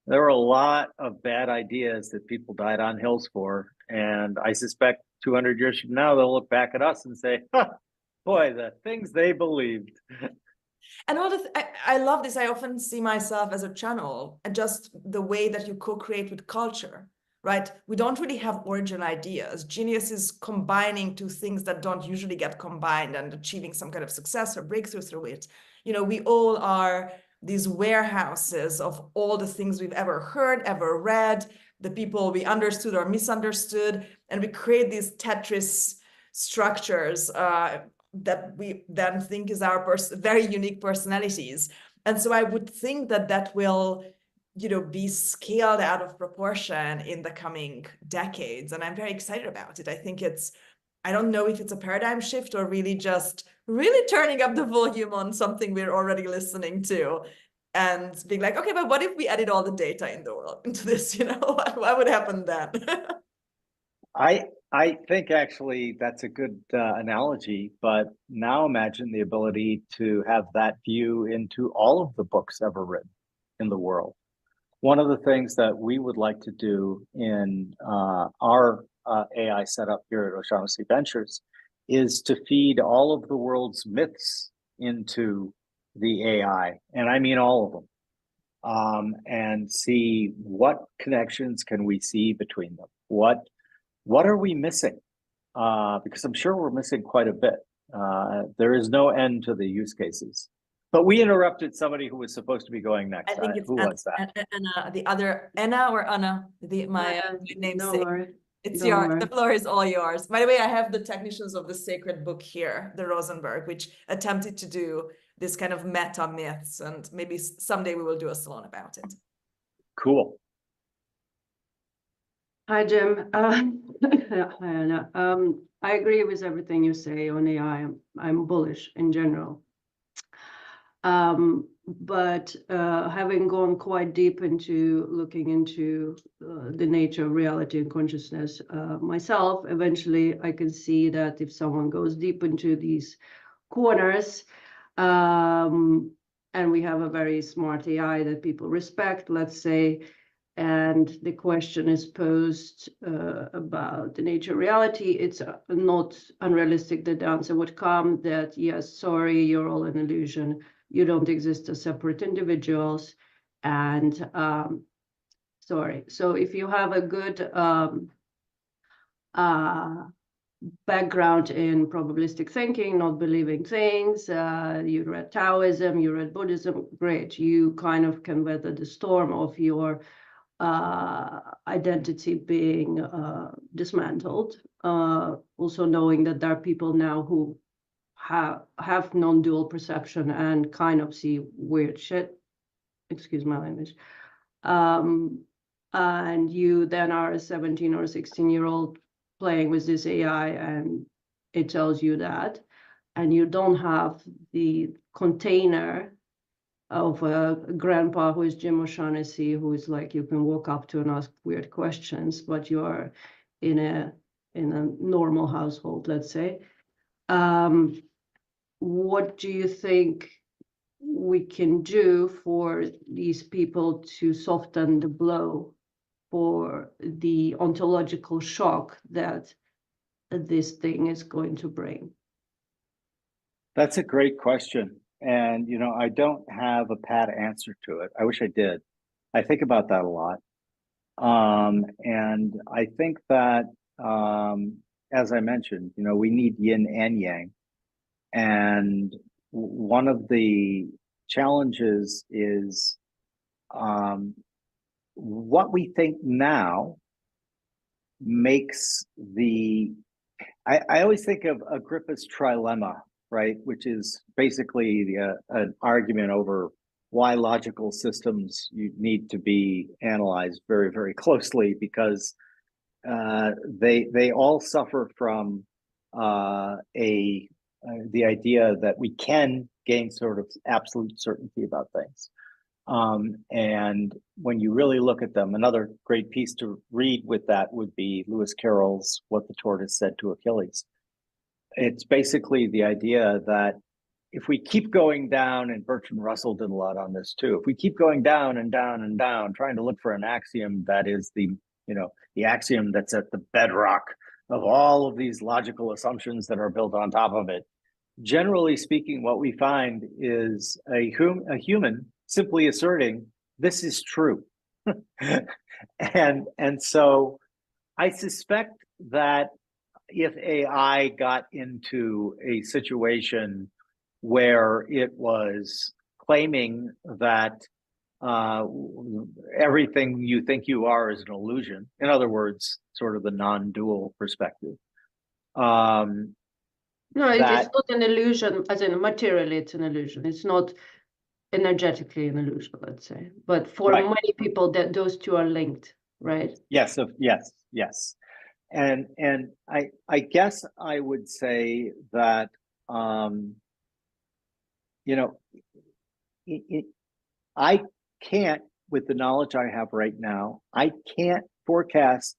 There were a lot of bad ideas that people died on hills for. And I suspect 200 years from now, they'll look back at us and say, boy, the things they believed. And I love this. I often see myself as a channel, and just the way that you co-create with culture, right? We don't really have original ideas. Genius is combining two things that don't usually get combined and achieving some kind of success or breakthrough through it. You know, we all are these warehouses of all the things we've ever heard, ever read, the people we understood or misunderstood, and we create these Tetris structures that we then think is our very unique personalities. And so I would think that that will, you know, be scaled out of proportion in the coming decades. And I'm very excited about it. I think it's, I don't know if it's a paradigm shift or really just really turning up the volume on something we're already listening to and being like, okay, but what if we added all the data in the world into this, you know, what would happen then? I think actually that's a good analogy, but now imagine the ability to have that view into all of the books ever written in the world. One of the things that we would like to do in our AI setup here at O'Shaughnessy Ventures is to feed all of the world's myths into the AI, and I mean all of them, and see what connections can we see between them. What are we missing? Because I'm sure we're missing quite a bit. There is no end to the use cases. But we interrupted somebody who was supposed to be going next. I think it's who was that? Anna, the other Anna or Anna, my namesake. It's Don't yours. worry. The floor is all yours. By the way, I have the Technicians of the Sacred Book here, the Rosenberg, which attempted to do this kind of meta myths, and maybe someday we will do a salon about it. Cool. Hi, Jim. Hi, Anna. I agree with everything you say on AI. I'm bullish in general. But having gone quite deep into looking into the nature of reality and consciousness myself, eventually I can see that if someone goes deep into these corners, and we have a very smart AI that people respect, let's say, and the question is posed about the nature of reality, it's not unrealistic that the answer would come that, yes, sorry, you're all an illusion. You don't exist as separate individuals. And sorry. So if you have a good background in probabilistic thinking, not believing things, you read Taoism, you read Buddhism, great. You kind of can weather the storm of your identity being dismantled. Also knowing that there are people now who have non-dual perception and kind of see weird shit, excuse my language, and you then are a 17 or 16-year-old playing with this AI and it tells you that, and you don't have the container of a grandpa who is Jim O'Shaughnessy, who is like you can walk up to and ask weird questions, but you're in a normal household, let's say. What do you think we can do for these people to soften the blow for the ontological shock that this thing is going to bring? That's a great question. And, you know, I don't have a pat answer to it. I wish I did. I think about that a lot. And I think that, as I mentioned, you know, we need yin and yang. And one of the challenges is what we think now makes I always think of Agrippa's trilemma, right? Which is basically an argument over why logical systems need to be analyzed very, very closely, because they all suffer from the idea that we can gain sort of absolute certainty about things. And when you really look at them, another great piece to read with that would be Lewis Carroll's What the Tortoise Said to Achilles. It's basically the idea that if we keep going down, and Bertrand Russell did a lot on this too, if we keep going down and down and down, trying to look for an axiom that is the axiom that's at the bedrock of all of these logical assumptions that are built on top of it, generally speaking, what we find is a human simply asserting this is true. And so I suspect that if AI got into a situation where it was claiming that everything you think you are is an illusion, in other words, sort of the non-dual perspective. No, it is That- not an illusion, as in materially, it's an illusion. It's not energetically an illusion, let's say. But for Right. many people, that those two are linked, right? Yes, yes. And I guess I would say that you know, I can't, with the knowledge I have right now, I can't forecast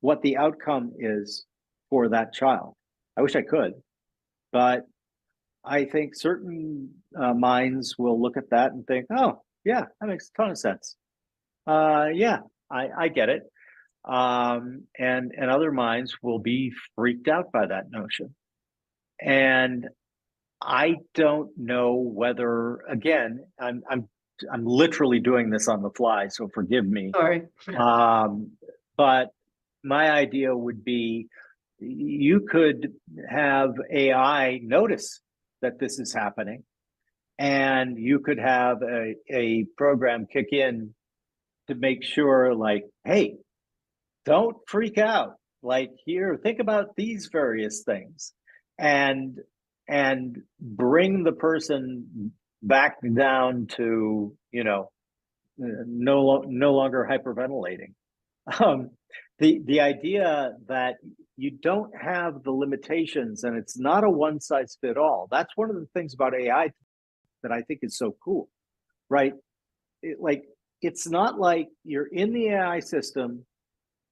what the outcome is for that child. I wish I could, but I think certain minds will look at that and think, oh, yeah, that makes a ton of sense. Yeah, I get it. And other minds will be freaked out by that notion. And I don't know whether, again, I'm literally doing this on the fly, so forgive me. Sorry. But my idea would be you could have AI notice that this is happening, and you could have a program kick in to make sure, like, hey, don't freak out. Like, here, think about these various things, and bring the person back down to, no longer hyperventilating. The idea that you don't have the limitations and it's not a one size fit all. That's one of the things about AI that I think is so cool, right? It's not like you're in the AI system,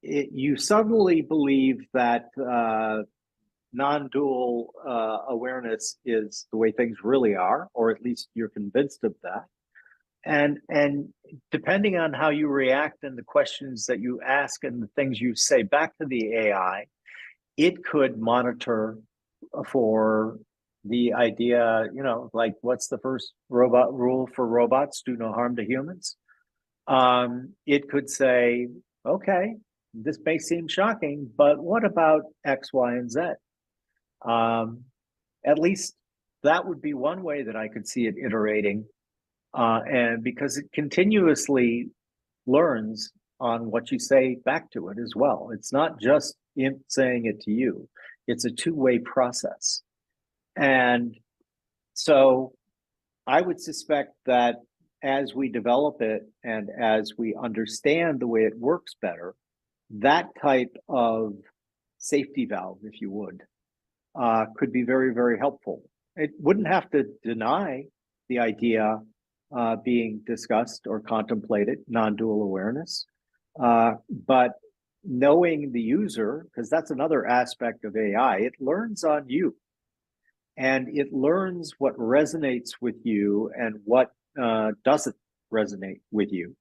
you suddenly believe that non-dual awareness is the way things really are, or at least you're convinced of that. And depending on how you react and the questions that you ask and the things you say back to the AI, it could monitor for the idea, like, what's the first robot rule for robots? Do no harm to humans. It could say, okay, this may seem shocking, but what about X, Y, and Z? At least that would be one way that I could see it iterating. And because it continuously learns on what you say back to it as well. It's not just saying it to you. It's a two-way process. And so I would suspect that as we develop it and as we understand the way it works better, that type of safety valve, if you would, could be very, very helpful. It wouldn't have to deny the idea being discussed or contemplated, non-dual awareness, but knowing the user, because that's another aspect of AI, it learns on you. And it learns what resonates with you and what doesn't resonate with you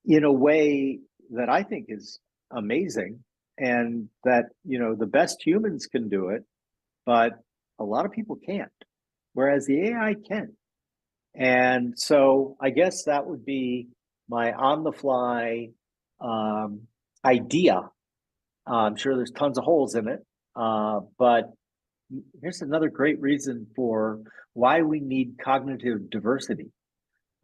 in a way that I think is amazing, and that, the best humans can do it, but a lot of people can't, whereas the AI can. And so I guess that would be my on-the-fly idea. I'm sure there's tons of holes in it, but here's another great reason for why we need cognitive diversity.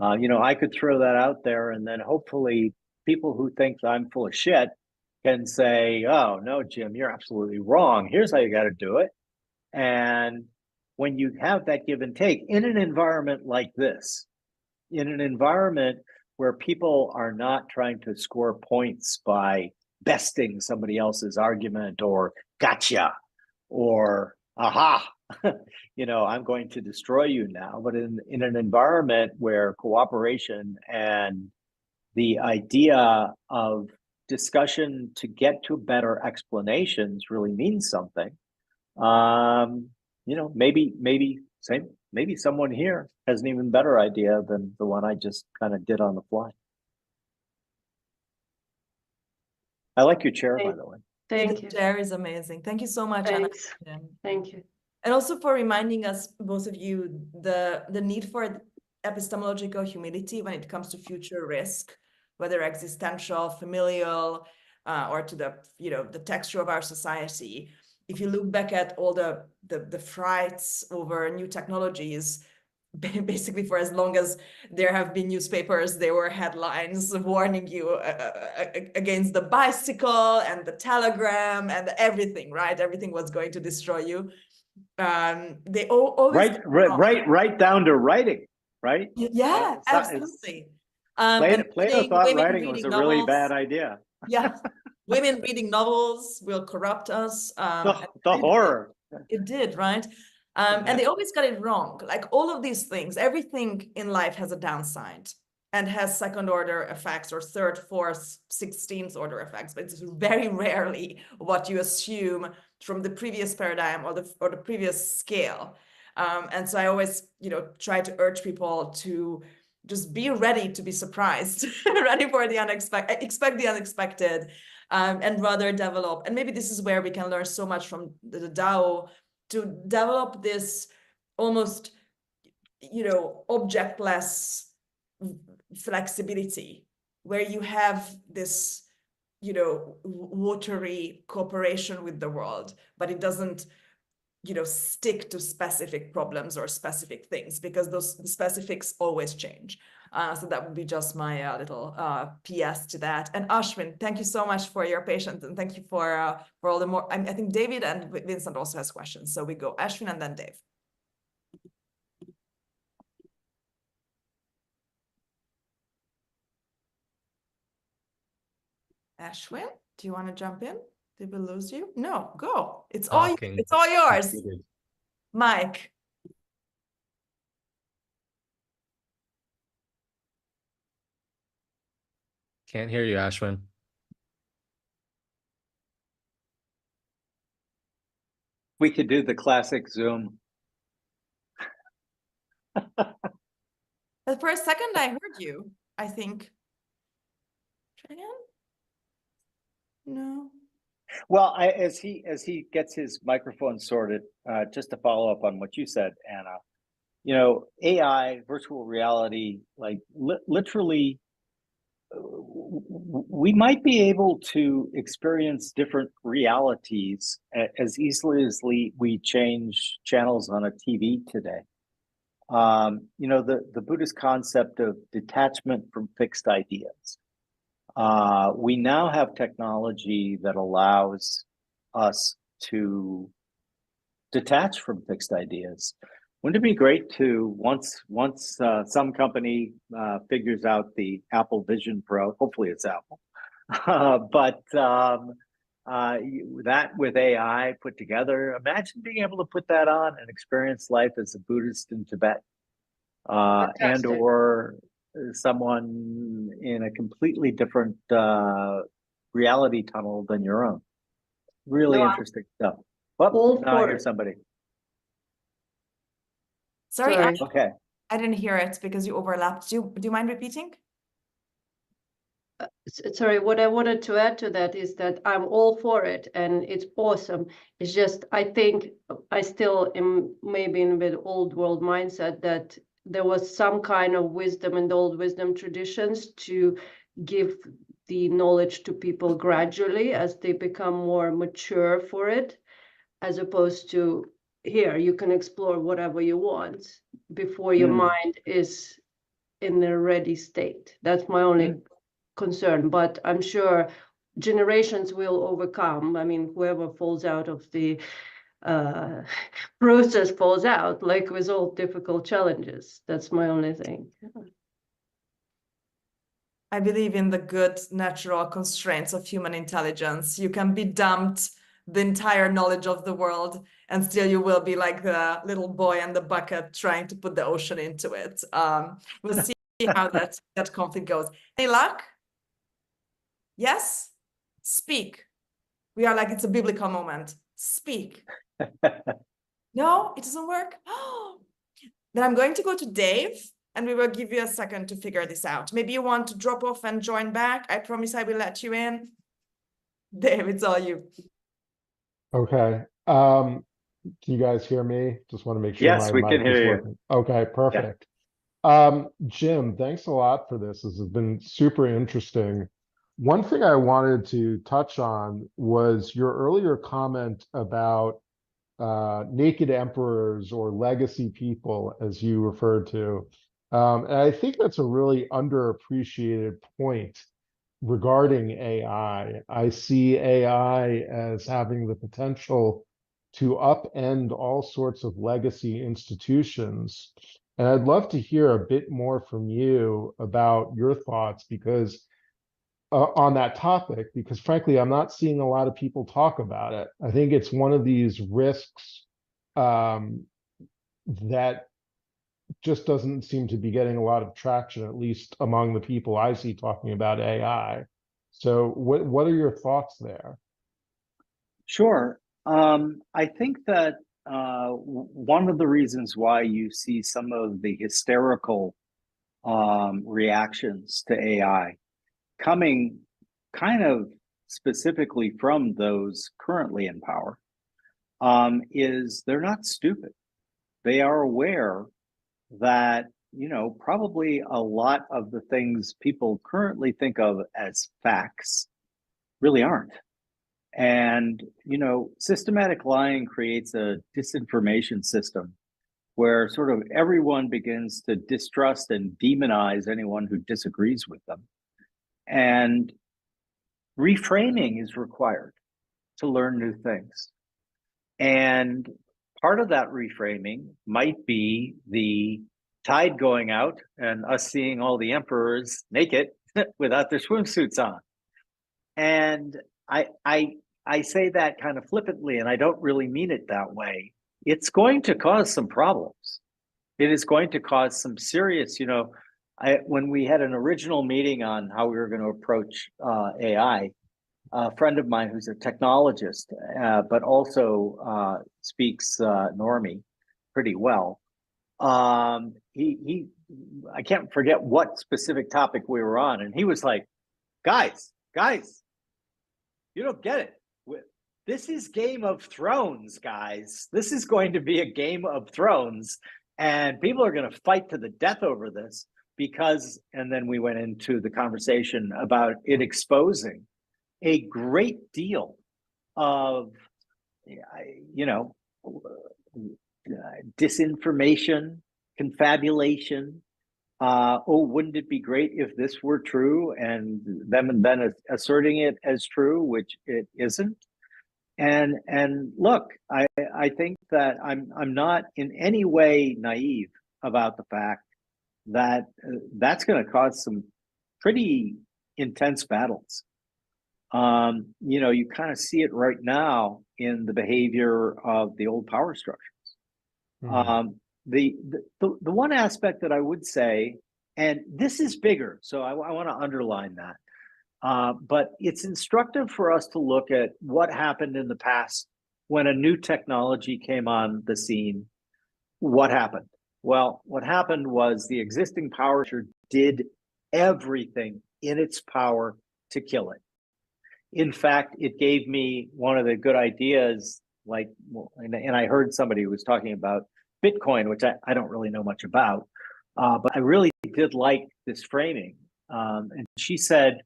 I could throw that out there, and then hopefully people who think I'm full of shit can say, oh, no, Jim, you're absolutely wrong. Here's how you got to do it. And when you have that give and take in an environment like this, in an environment where people are not trying to score points by besting somebody else's argument or gotcha or aha, I'm going to destroy you now. But in an environment where cooperation and the idea of discussion to get to better explanations really means something, maybe someone here has an even better idea than the one I just kind of did on the fly. I like your chair, by the way. Thank you. The chair is amazing. Thank you so much, Thanks. Anna. Thank you. And also for reminding us, both of you, the need for epistemological humility when it comes to future risk, whether existential, familial, or to the, the texture of our society. If you look back at all the frights over new technologies, basically for as long as there have been newspapers, there were headlines warning you against the bicycle and the telegram and everything, right? Everything was going to destroy you. They always right down to writing, right? Yeah, absolutely. Plato thought writing was a really bad novels. idea. Yeah, women reading novels will corrupt us. The horror. It did, right? And they always got it wrong. Like all of these things, everything in life has a downside and has second order effects or third, fourth, 16th order effects, but it's very rarely what you assume from the previous paradigm or the previous scale. And so I always, try to urge people to just be ready to be surprised, ready for the unexpected, expect the unexpected, and rather develop. And maybe this is where we can learn so much from the Tao, to develop this almost, objectless flexibility, where you have this, watery cooperation with the world, but it doesn't, stick to specific problems or specific things, because those specifics always change. So that would be just my little PS to that. And Ashwin, thank you so much for your patience, and thank you for all the more. I think David and Vincent also has questions. So we go Ashwin and then Dave. Ashwin, do you want to jump in? Did we lose you? No, go. It's all yours. Mike. Can't hear you, Ashwin. We could do the classic Zoom. But for a second, I heard you, I think. Try again? No. Well, as he gets his microphone sorted, just to follow up on what you said, Anna, AI, virtual reality, like literally, we might be able to experience different realities as easily as we change channels on a TV today. The Buddhist concept of detachment from fixed ideas. We now have technology that allows us to detach from fixed ideas. Wouldn't it be great to once some company figures out the Apple Vision Pro, hopefully it's Apple, but that with AI put together, imagine being able to put that on and experience life as a Buddhist in Tibet, and or someone in a completely different reality tunnel than your own. Really interesting stuff. Well, now I hear somebody. Sorry. Okay. I didn't hear it because you overlapped. Do you mind repeating? Sorry, what I wanted to add to that is that I'm all for it and it's awesome. It's just, I think I still am maybe in a bit old world mindset that there was some kind of wisdom in the old wisdom traditions to give the knowledge to people gradually as they become more mature for it, as opposed to here, you can explore whatever you want before your mind is in a ready state. That's my only concern, but I'm sure generations will overcome. I mean, whoever falls out of the process falls out, like with all difficult challenges. That's my only thing. I believe in the good natural constraints of human intelligence. You can be dumped the entire knowledge of the world, and still you will be like the little boy in the bucket trying to put the ocean into it. We'll see how that conflict goes. Any luck? Yes? Speak. We are like, it's a biblical moment. Speak. No, it doesn't work. Then I'm going to go to Dave, and we will give you a second to figure this out. Maybe you want to drop off and join back. I promise I will let you in. Dave, it's all you. Okay. Can you guys hear me? Just want to make sure Yes, my we can mic is hear you. working. Okay, perfect. Jim, thanks a lot for this. This has been super interesting. One thing I wanted to touch on was your earlier comment about naked emperors or legacy people, as you referred to. And I think that's a really underappreciated point regarding AI. I see AI as having the potential to upend all sorts of legacy institutions. And I'd love to hear a bit more from you about your thoughts because on that topic, because frankly, I'm not seeing a lot of people talk about it. I think it's one of these risks that just doesn't seem to be getting a lot of traction, at least among the people I see talking about AI. So what are your thoughts there? Sure. I think that one of the reasons why you see some of the hysterical reactions to AI coming kind of specifically from those currently in power is they're not stupid. They are aware that, probably a lot of the things people currently think of as facts really aren't. And, systematic lying creates a disinformation system where sort of everyone begins to distrust and demonize anyone who disagrees with them. And reframing is required to learn new things. And part of that reframing might be the tide going out and us seeing all the emperors naked without their swimsuits on. And I say that kind of flippantly, and I don't really mean it that way. It's going to cause some problems. It is going to cause some serious, when we had an original meeting on how we were going to approach AI, a friend of mine who's a technologist, but also speaks Normie pretty well. I can't forget what specific topic we were on, and he was like, guys, you don't get it. This is Game of Thrones, guys. This is going to be a Game of Thrones, and people are going to fight to the death over this because, and then we went into the conversation about it exposing a great deal of, disinformation, confabulation. Wouldn't it be great if this were true? And then asserting it as true, which it isn't. And look, I think that I'm not in any way naive about the fact that that's going to cause some pretty intense battles. You kind of see it right now in the behavior of the old power structures. The one aspect that I would say, and this is bigger, so I want to underline that. But it's instructive for us to look at what happened in the past when a new technology came on the scene. What happened? Well, what happened was the existing power structure did everything in its power to kill it. In fact, it gave me one of the good ideas, and I heard somebody who was talking about Bitcoin, which I don't really know much about, but I really did like this framing. And she said,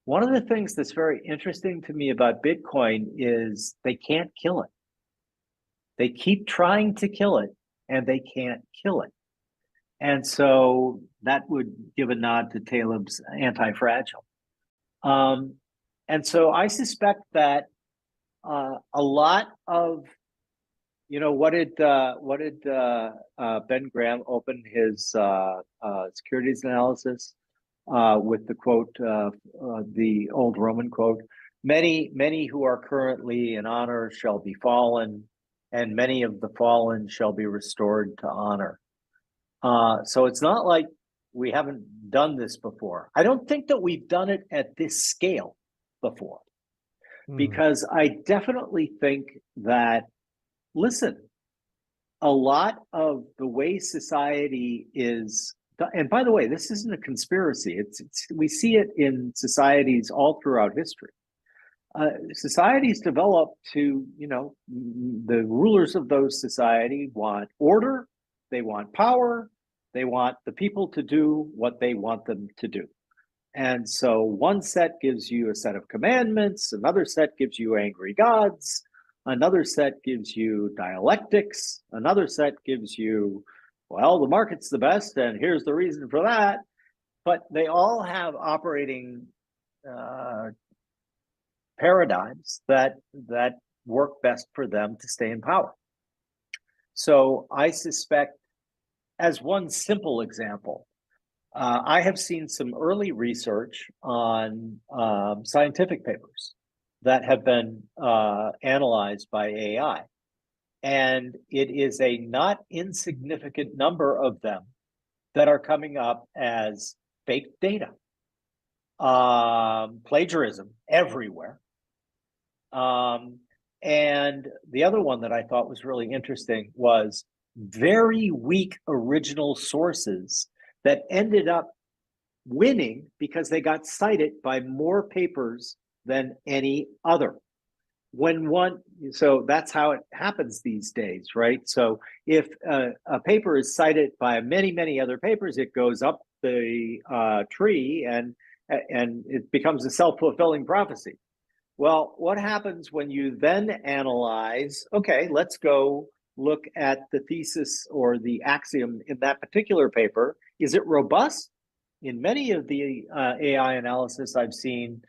one of the things that's very interesting to me about Bitcoin is they can't kill it. They keep trying to kill it, and they can't kill it. And so that would give a nod to Taleb's anti-fragile. And so I suspect that a lot of, what did Ben Graham open his securities analysis with the quote, the old Roman quote, many who are currently in honor shall be fallen, and many of the fallen shall be restored to honor. So it's not like we haven't done this before. I don't think that we've done it at this scale before, because I definitely think that, listen, a lot of the way society is, and by the way, this isn't a conspiracy. It's we see it in societies all throughout history. Societies develop to, the rulers of those society want order, they want power, They want the people to do what they want them to do. And so one set gives you a set of commandments, another set gives you angry gods, another set gives you dialectics, another set gives you, well, the market's the best, and here's the reason for that. But they all have operating paradigms that work best for them to stay in power. So I suspect, as one simple example, I have seen some early research on scientific papers that have been analyzed by AI. And it is a not insignificant number of them that are coming up as fake data, plagiarism everywhere. And the other one that I thought was really interesting was very weak original sources that ended up winning because they got cited by more papers than any other. So that's how it happens these days, right? So if a paper is cited by many, many other papers, it goes up the tree and it becomes a self-fulfilling prophecy. Well, what happens when you then analyze, okay, let's go look at the thesis or the axiom in that particular paper. Is it robust? In many of the AI analysis I've seen,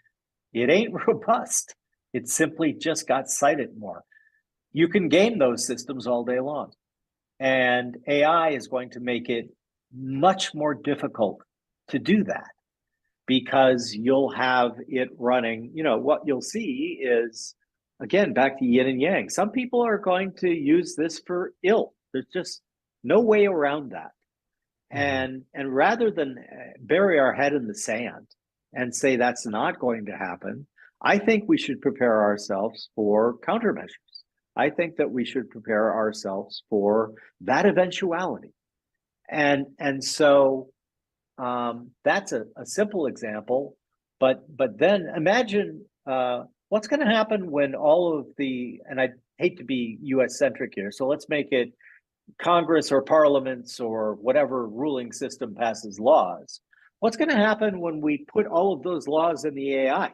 it ain't robust. It simply just got cited more. You can game those systems all day long. And AI is going to make it much more difficult to do that, because you'll have it running, what you'll see is, again, back to yin and yang. Some people are going to use this for ill. There's just no way around that. And rather than bury our head in the sand and say that's not going to happen, I think we should prepare ourselves for countermeasures. I think that we should prepare ourselves for that eventuality. And so that's a simple example, but then imagine what's going to happen when all of and I hate to be US centric here, so let's make it Congress or parliaments or whatever ruling system passes laws. What's going to happen when we put all of those laws in the AI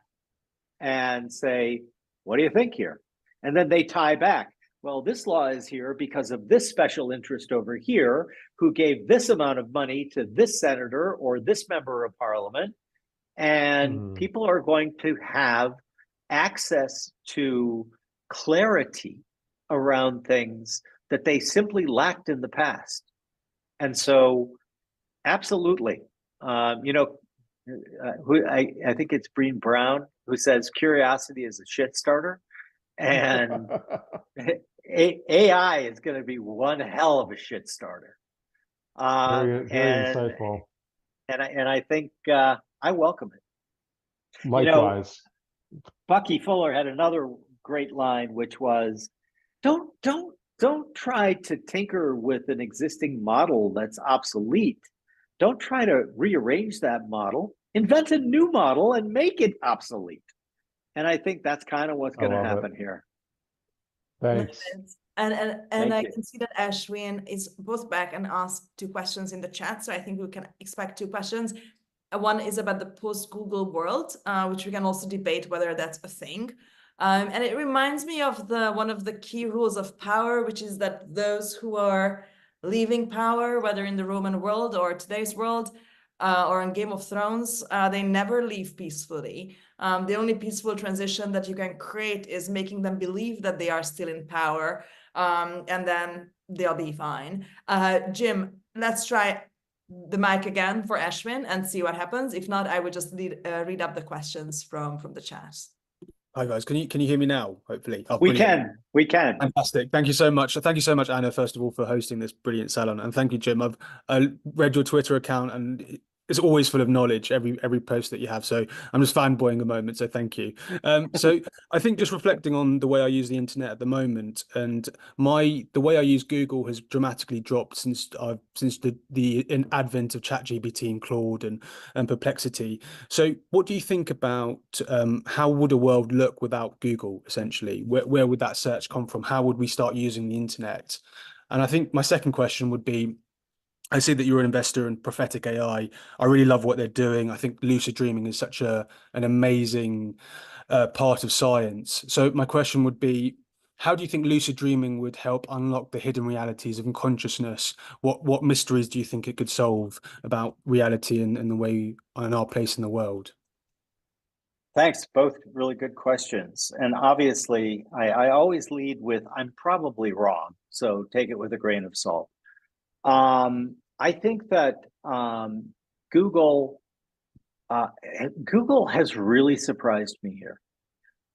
and say, what do you think here? And then they tie back. Well, this law is here because of this special interest over here who gave this amount of money to this senator or this member of parliament. And people are going to have access to clarity around things that they simply lacked in the past. And so, absolutely, I think it's Brené Brown who says curiosity is a shit starter. And AI is going to be one hell of a shit starter. Very insightful. And I think I welcome it. Likewise. Bucky Fuller had another great line, which was, don't try to tinker with an existing model that's obsolete. Don't try to rearrange that model. Invent a new model and make it obsolete. And I think that's kind of what's going to happen here. Thanks. And Thank I you. can see that Ashwin is both back and asked 2 questions in the chat. So I think we can expect 2 questions. One is about the post-Google world, which we can also debate whether that's a thing. And it reminds me of one of the key rules of power, which is that those who are leaving power, whether in the Roman world or today's world, or in Game of Thrones, they never leave peacefully. The only peaceful transition that you can create is making them believe that they are still in power, and then they'll be fine. Jim, let's try the mic again for Ashwin and see what happens. If not, I would just read up the questions from the chat. Hi guys, can you hear me now? Hopefully, We can. Fantastic. Thank you so much. Thank you so much, Anna, first of all, for hosting this brilliant salon, and thank you, Jim. I've read your Twitter account, and it's always full of knowledge, every post that you have. So I'm just fanboying a moment. So thank you. So I think just reflecting on the way I use the internet at the moment, and the way I use Google has dramatically dropped since the advent of ChatGPT and Claude and Perplexity. So what do you think about how would a world look without Google? Essentially, where would that search come from? How would we start using the internet? And I think my second question would be, I see that you're an investor in Prophetic AI. I really love what they're doing. I think lucid dreaming is such an amazing part of science. So my question would be, how do you think lucid dreaming would help unlock the hidden realities of consciousness? What mysteries do you think it could solve about reality and the way and our place in the world? Thanks, both really good questions. And obviously, I always lead with, I'm probably wrong, so take it with a grain of salt. I think that Google has really surprised me here.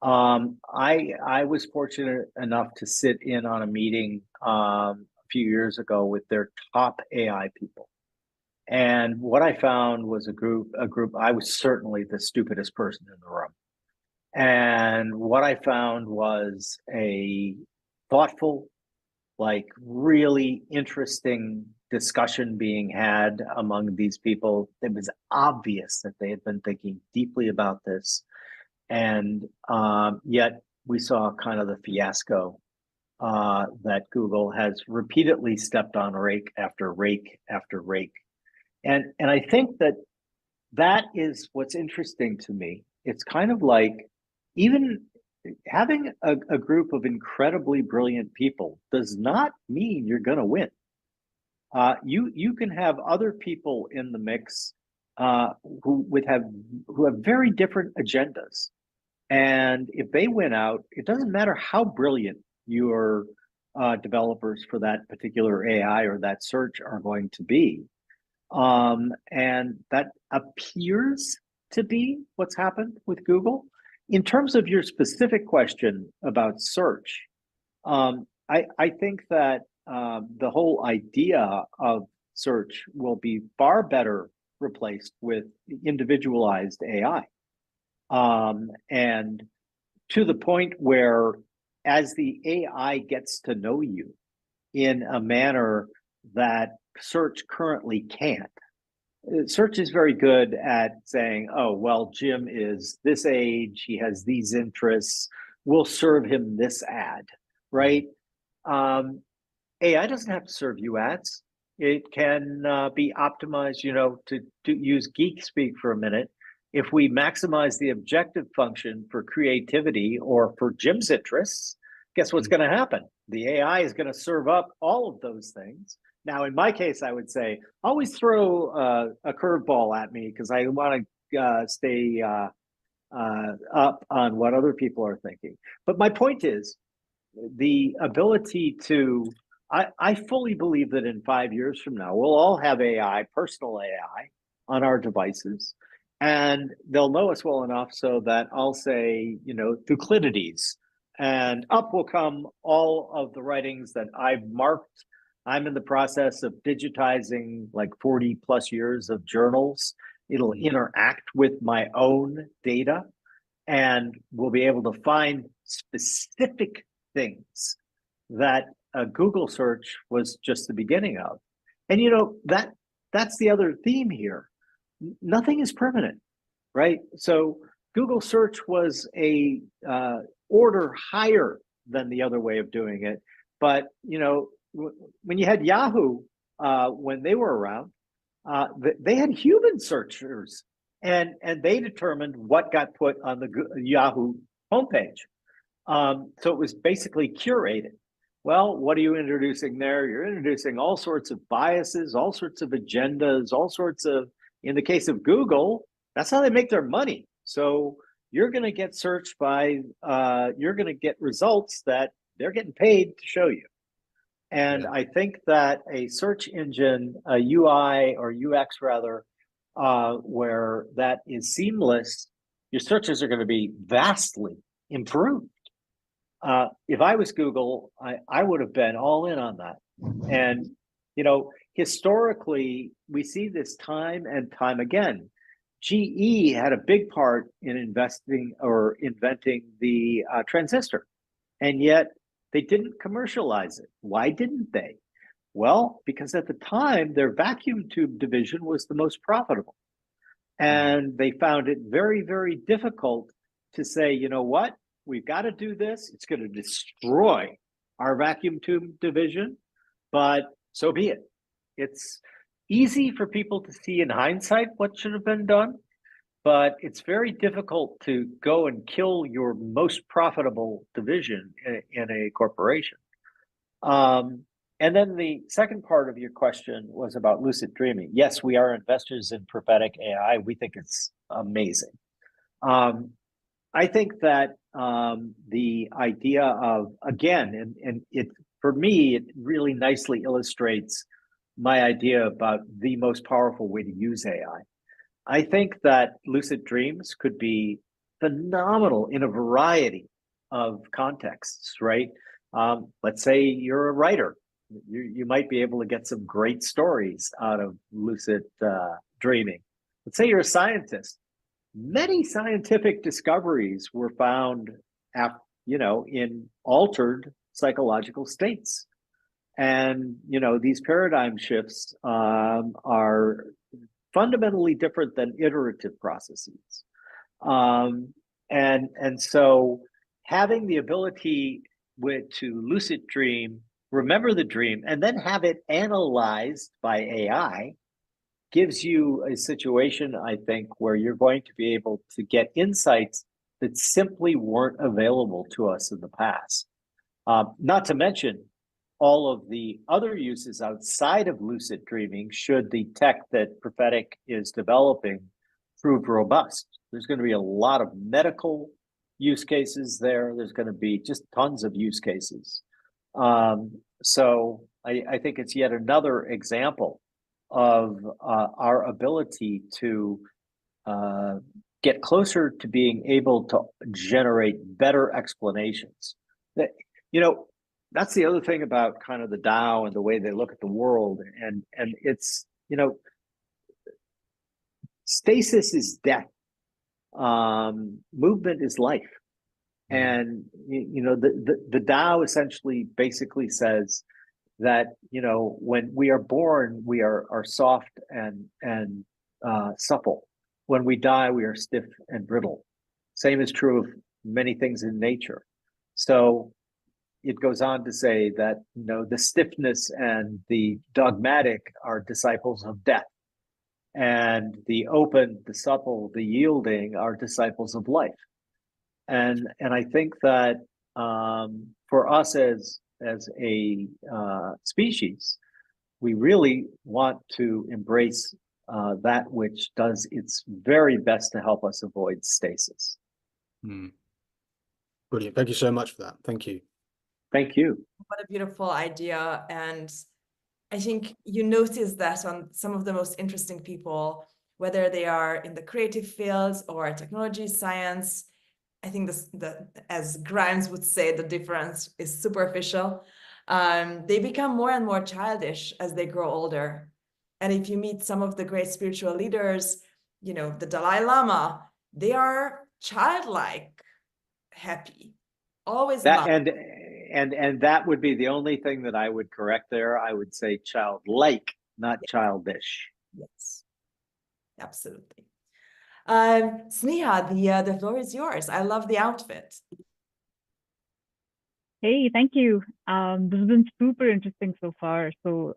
I was fortunate enough to sit in on a meeting a few years ago with their top AI people. And what I found was a group, I was certainly the stupidest person in the room. And what I found was a thoughtful, like really interesting discussion being had among these people. It was obvious that they had been thinking deeply about this. And yet we saw kind of the fiasco that Google has repeatedly stepped on rake after rake after rake. And I think that is what's interesting to me. It's kind of like even having a group of incredibly brilliant people does not mean you're going to win. You can have other people in the mix who have very different agendas, and if they win out, it doesn't matter how brilliant your developers for that particular AI or that search are going to be. And that appears to be what's happened with Google. In terms of your specific question about search, I think that the whole idea of search will be far better replaced with individualized AI. And to the point where as the AI gets to know you in a manner that search currently can't. Search is very good at saying, oh, well, Jim is this age, he has these interests, we'll serve him this ad, right? AI doesn't have to serve you ads. It can be optimized, to use geek speak for a minute. If we maximize the objective function for creativity or for Jim's interests, guess what's going to happen? The AI is going to serve up all of those things. Now, in my case, I would say always throw a curveball at me because I want to stay up on what other people are thinking. But my point is the ability to, I fully believe that in 5 years from now, we'll all have AI, personal AI on our devices. And they'll know us well enough so that I'll say, Thucydides, and up will come all of the writings that I've marked. I'm in the process of digitizing like 40 plus years of journals. It'll interact with my own data, and we'll be able to find specific things that a Google search was just the beginning of. And that's the other theme here. Nothing is permanent, right? So Google search was a order higher than the other way of doing it. But, when you had Yahoo, when they were around, they had human searchers, and they determined what got put on the Yahoo homepage. So it was basically curated. Well, what are you introducing there? You're introducing all sorts of biases, all sorts of agendas, all sorts of, in the case of Google, that's how they make their money. So you're going to get searched by, you're going to get results that they're getting paid to show you. And I think that a search engine, a UI or UX rather, where that is seamless, your searches are going to be vastly improved. If I was Google, I would have been all in on that. And, historically, we see this time and time again. GE had a big part in investing or inventing the transistor, and yet they didn't commercialize it. Why didn't they? Well, because at the time, their vacuum tube division was the most profitable. And they found it very, very difficult to say, you know what, we've got to do this. It's going to destroy our vacuum tube division, but so be it. easy for people to see in hindsight what should have been done, but it's very difficult to go and kill your most profitable division in a corporation. And then the second part of your question was about lucid dreaming. Yes, we are investors in prophetic AI. We think it's amazing. I think that the idea of, again, and it, for me, it really nicely illustrates my idea about the most powerful way to use AI. I think that lucid dreams could be phenomenal in a variety of contexts, right? Let's say you're a writer. You might be able to get some great stories out of lucid dreaming. Let's say you're a scientist. Many scientific discoveries were found, in altered psychological states. And, these paradigm shifts are fundamentally different than iterative processes. And so having the ability to lucid dream, remember the dream, and then have it analyzed by AI gives you a situation, I think, where you're going to be able to get insights that simply weren't available to us in the past. Not to mention all of the other uses outside of lucid dreaming, should the tech that prophetic is developing prove robust. There's going to be a lot of medical use cases there. There's going to be just tons of use cases. So I think it's yet another example of our ability to get closer to being able to generate better explanations. That, that's the other thing about kind of the Tao and the way they look at the world. And it's, stasis is death. Movement is life. And, the Tao essentially basically says that, when we are born, we are soft and supple. When we die, we are stiff and brittle. Same is true of many things in nature. So it goes on to say that, the stiffness and the dogmatic are disciples of death. And the open, the supple, the yielding are disciples of life. And I think that for us as a species, we really want to embrace that which does its very best to help us avoid stasis. Brilliant. Thank you so much for that. Thank you. Thank you. What a beautiful idea. And I think you notice that on some of the most interesting people, whether they are in the creative fields or technology, science. I think as Grimes would say, the difference is superficial. They become more and more childish as they grow older. And if you meet some of the great spiritual leaders, the Dalai Lama, they are childlike, happy, always that love. And that would be the only thing that I would correct there. I would say childlike, not childish. Yes, absolutely. Sneha, the floor is yours. I love the outfit. Hey, thank you. This has been super interesting so far. So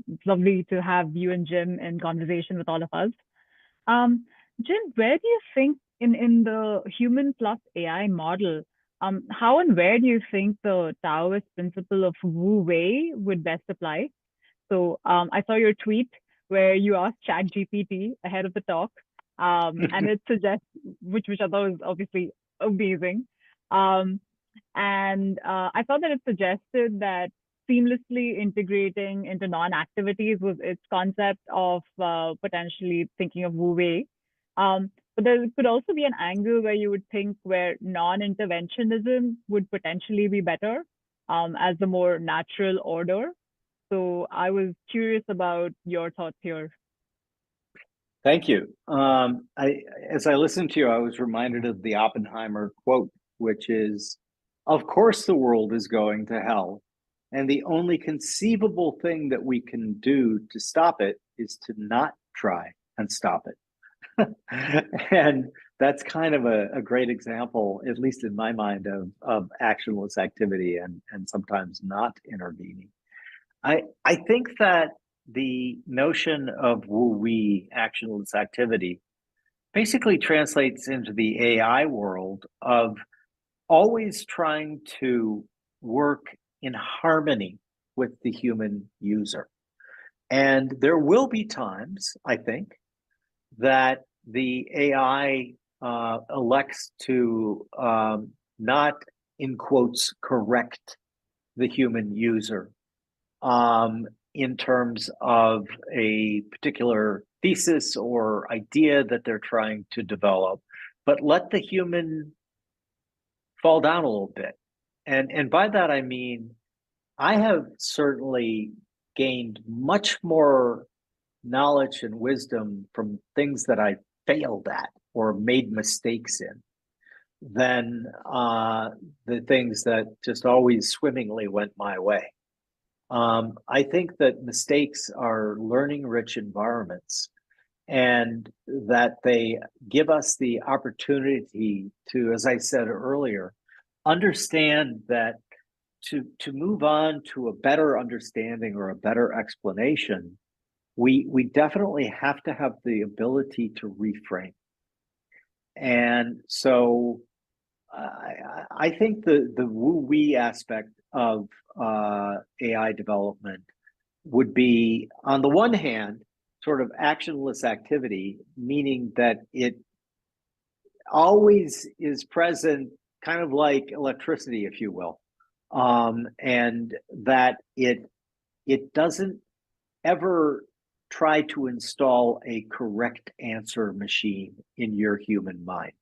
it's lovely to have you and Jim in conversation with all of us. Jim, where do you think in the human plus AI model, how and where do you think the Taoist principle of Wu Wei would best apply? So I saw your tweet where you asked ChatGPT ahead of the talk, and it suggests, which I thought was obviously amazing. And I thought that it suggested that seamlessly integrating into non-activities was its concept of potentially thinking of Wu Wei. But there could also be an angle where you would think where non-interventionism would potentially be better as the more natural order. So I was curious about your thoughts here. Thank you. As I listened to you, I was reminded of the Oppenheimer quote, which is, "Of course the world is going to hell, and the only conceivable thing that we can do to stop it is to not try and stop it." And that's kind of a great example, at least in my mind, of actionless activity and sometimes not intervening. I think that the notion of wu-wei, actionless activity, basically translates into the AI world of always trying to work in harmony with the human user. And there will be times, I think, that the AI elects to not, in quotes, correct the human user in terms of a particular thesis or idea that they're trying to develop, but let the human fall down a little bit. And by that, I mean, I have certainly gained much more knowledge and wisdom from things that I failed at or made mistakes in than the things that just always swimmingly went my way. I think that mistakes are learning-rich environments, and that they give us the opportunity to, as I said earlier, understand that to move on to a better understanding or a better explanation, we definitely have to have the ability to reframe. And so I think the wu-wei aspect of AI development would be, on the one hand, sort of actionless activity, meaning that it always is present, kind of like electricity, if you will, and that it doesn't ever try to install a correct answer machine in your human mind.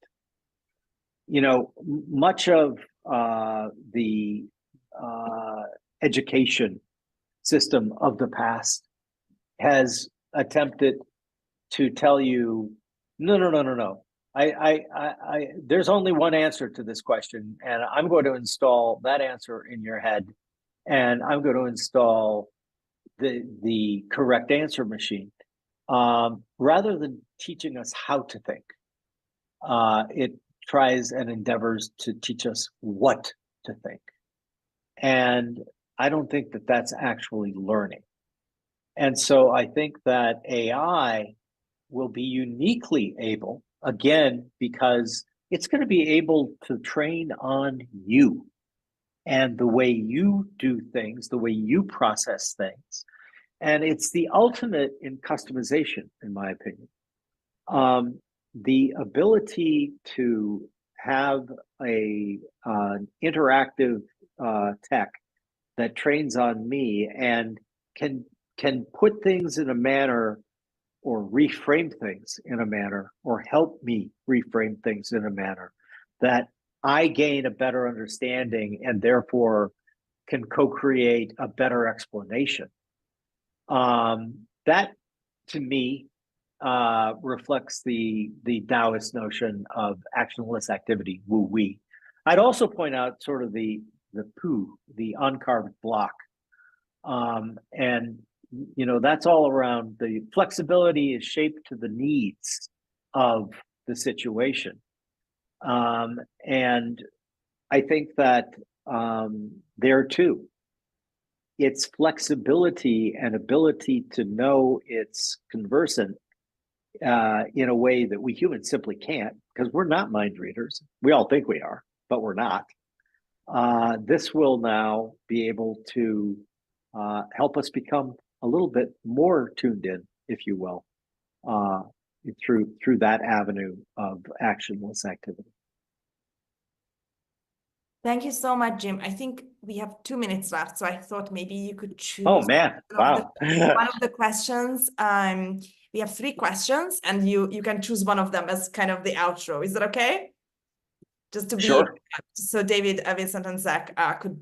You know, much of the education system of the past has attempted to tell you, no. There's only one answer to this question, and I'm going to install that answer in your head, and I'm going to install the correct answer machine, rather than teaching us how to think. It tries and endeavors to teach us what to think. And I don't think that that's actually learning. And so I think that AI will be uniquely able, again, because it's going to be able to train on you and the way you do things, the way you process things. And it's the ultimate in customization, in my opinion. The ability to have a interactive tech that trains on me and can put things in a manner or reframe things in a manner or help me reframe things in a manner that I gain a better understanding and therefore can co-create a better explanation. That, to me, reflects the Taoist notion of actionless activity, wu-wei. I'd also point out sort of the pu, the uncarved block. And, you know, that's all around the flexibility is shaped to the needs of the situation. And I think that there too, its flexibility and ability to know it's conversant in a way that we humans simply can't, because we're not mind readers. We all think we are, but we're not. This will now be able to help us become a little bit more tuned in, if you will, through that avenue of actionless activity. Thank you so much, Jim. I think we have 2 minutes left, so I thought maybe you could choose. Oh man! Wow. One of the questions. We have 3 questions, and you can choose one of them as kind of the outro. Is that okay? Just to be sure. So David, Vincent, and Zach could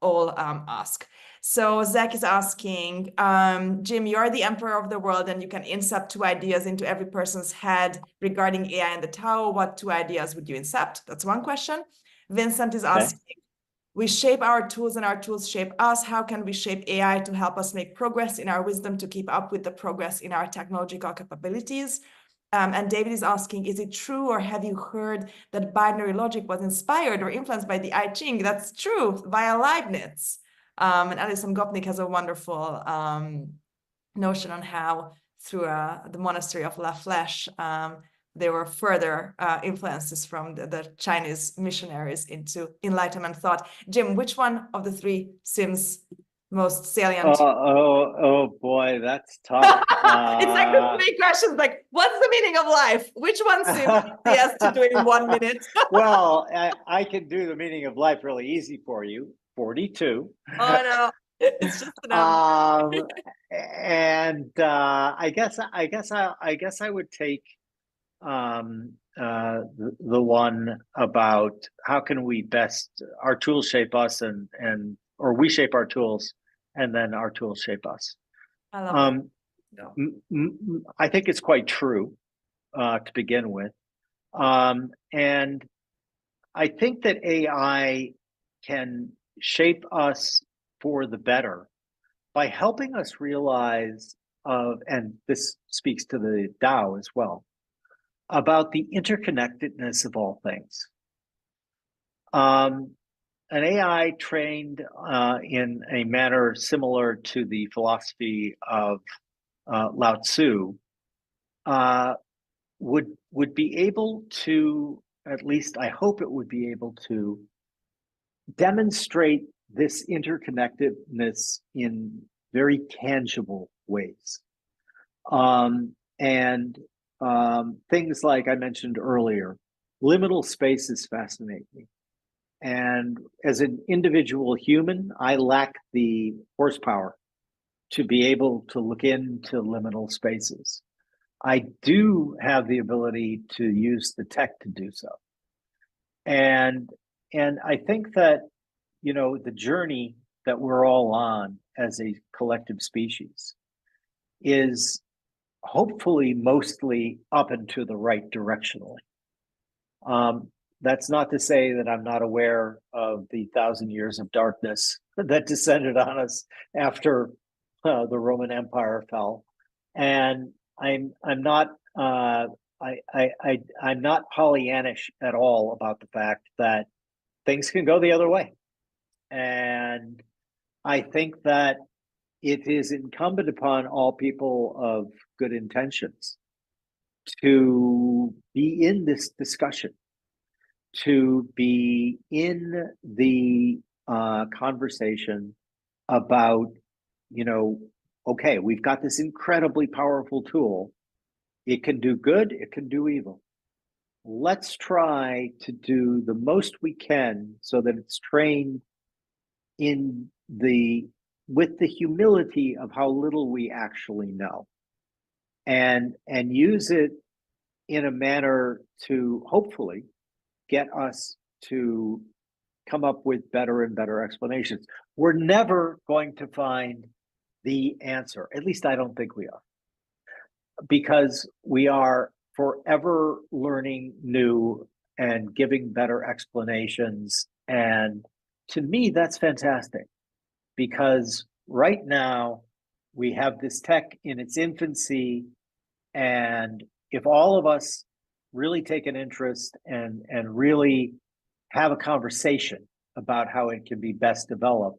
all ask. So Zach is asking, Jim, you are the emperor of the world, and you can incept 2 ideas into every person's head regarding AI and the Tao. What 2 ideas would you incept? That's one question. Vincent is asking, we shape our tools and our tools shape us. How can we shape AI to help us make progress in our wisdom to keep up with the progress in our technological capabilities? And David is asking, is it true or have you heard that binary logic was inspired or influenced by the I Ching? That's true, via Leibniz. And Alison Gopnik has a wonderful notion on how through the monastery of La Flèche, there were further influences from the Chinese missionaries into Enlightenment thought. Jim, which one of the three seems most salient? Oh boy, that's tough. It's like the three questions, like, what's the meaning of life? Which one seems he has to do in 1 minute? Well, I can do the meaning of life really easy for you. 42. Oh no, it's just a number. And I guess I would take the one about how can we best, our tools shape us or we shape our tools and then our tools shape us. I love that. I think it's quite true to begin with. And I think that AI can shape us for the better by helping us realize and this speaks to the Tao as well, about the interconnectedness of all things. An AI trained in a manner similar to the philosophy of Lao-Tzu would be able to, at least I hope it would be able to, demonstrate this interconnectedness in very tangible ways. Things like I mentioned earlier, liminal spaces fascinate me. And as an individual human, I lack the horsepower to be able to look into liminal spaces. I do have the ability to use the tech to do so. And I think that, you know, the journey that we're all on as a collective species is hopefully mostly up and to the right directionally. That's not to say that I'm not aware of the 1,000 years of darkness that descended on us after the Roman Empire fell, and I'm not I'm not Pollyannish at all about the fact that things can go the other way, and I think that it is incumbent upon all people of good intentions to be in this discussion, to be in the conversation about, you know, okay, we've got this incredibly powerful tool. It can do good, it can do evil. Let's try to do the most we can so that it's trained with the humility of how little we actually know, and use it in a manner to hopefully get us to come up with better and better explanations. We're never going to find the answer. At least I don't think we are, because we are forever learning new and giving better explanations. And to me, that's fantastic, because right now we have this tech in its infancy. And if all of us really take an interest and really have a conversation about how it can be best developed,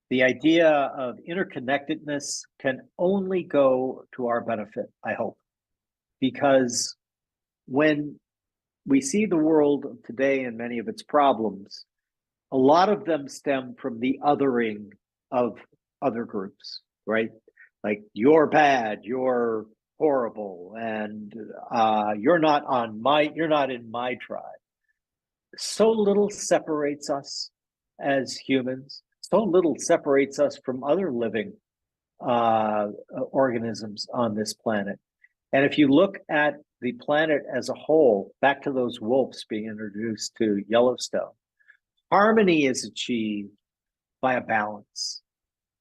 the idea of interconnectedness can only go to our benefit, I hope. Because when we see the world of today and many of its problems, a lot of them stem from the othering of other groups, right? Like, you're bad, you're horrible, and you're not in my tribe. So little separates us as humans. So little separates us from other living organisms on this planet. And if you look at the planet as a whole, back to those wolves being introduced to Yellowstone, harmony is achieved by a balance.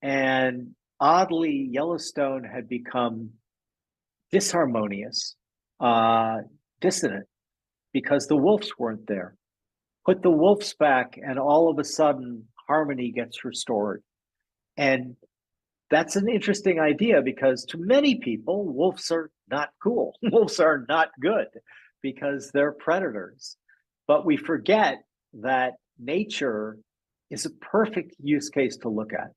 And oddly, Yellowstone had become disharmonious, dissonant, because the wolves weren't there. Put the wolves back, and all of a sudden, harmony gets restored. And that's an interesting idea, because to many people, wolves are not cool. Wolves are not good because they're predators. But we forget that nature is a perfect use case to look at.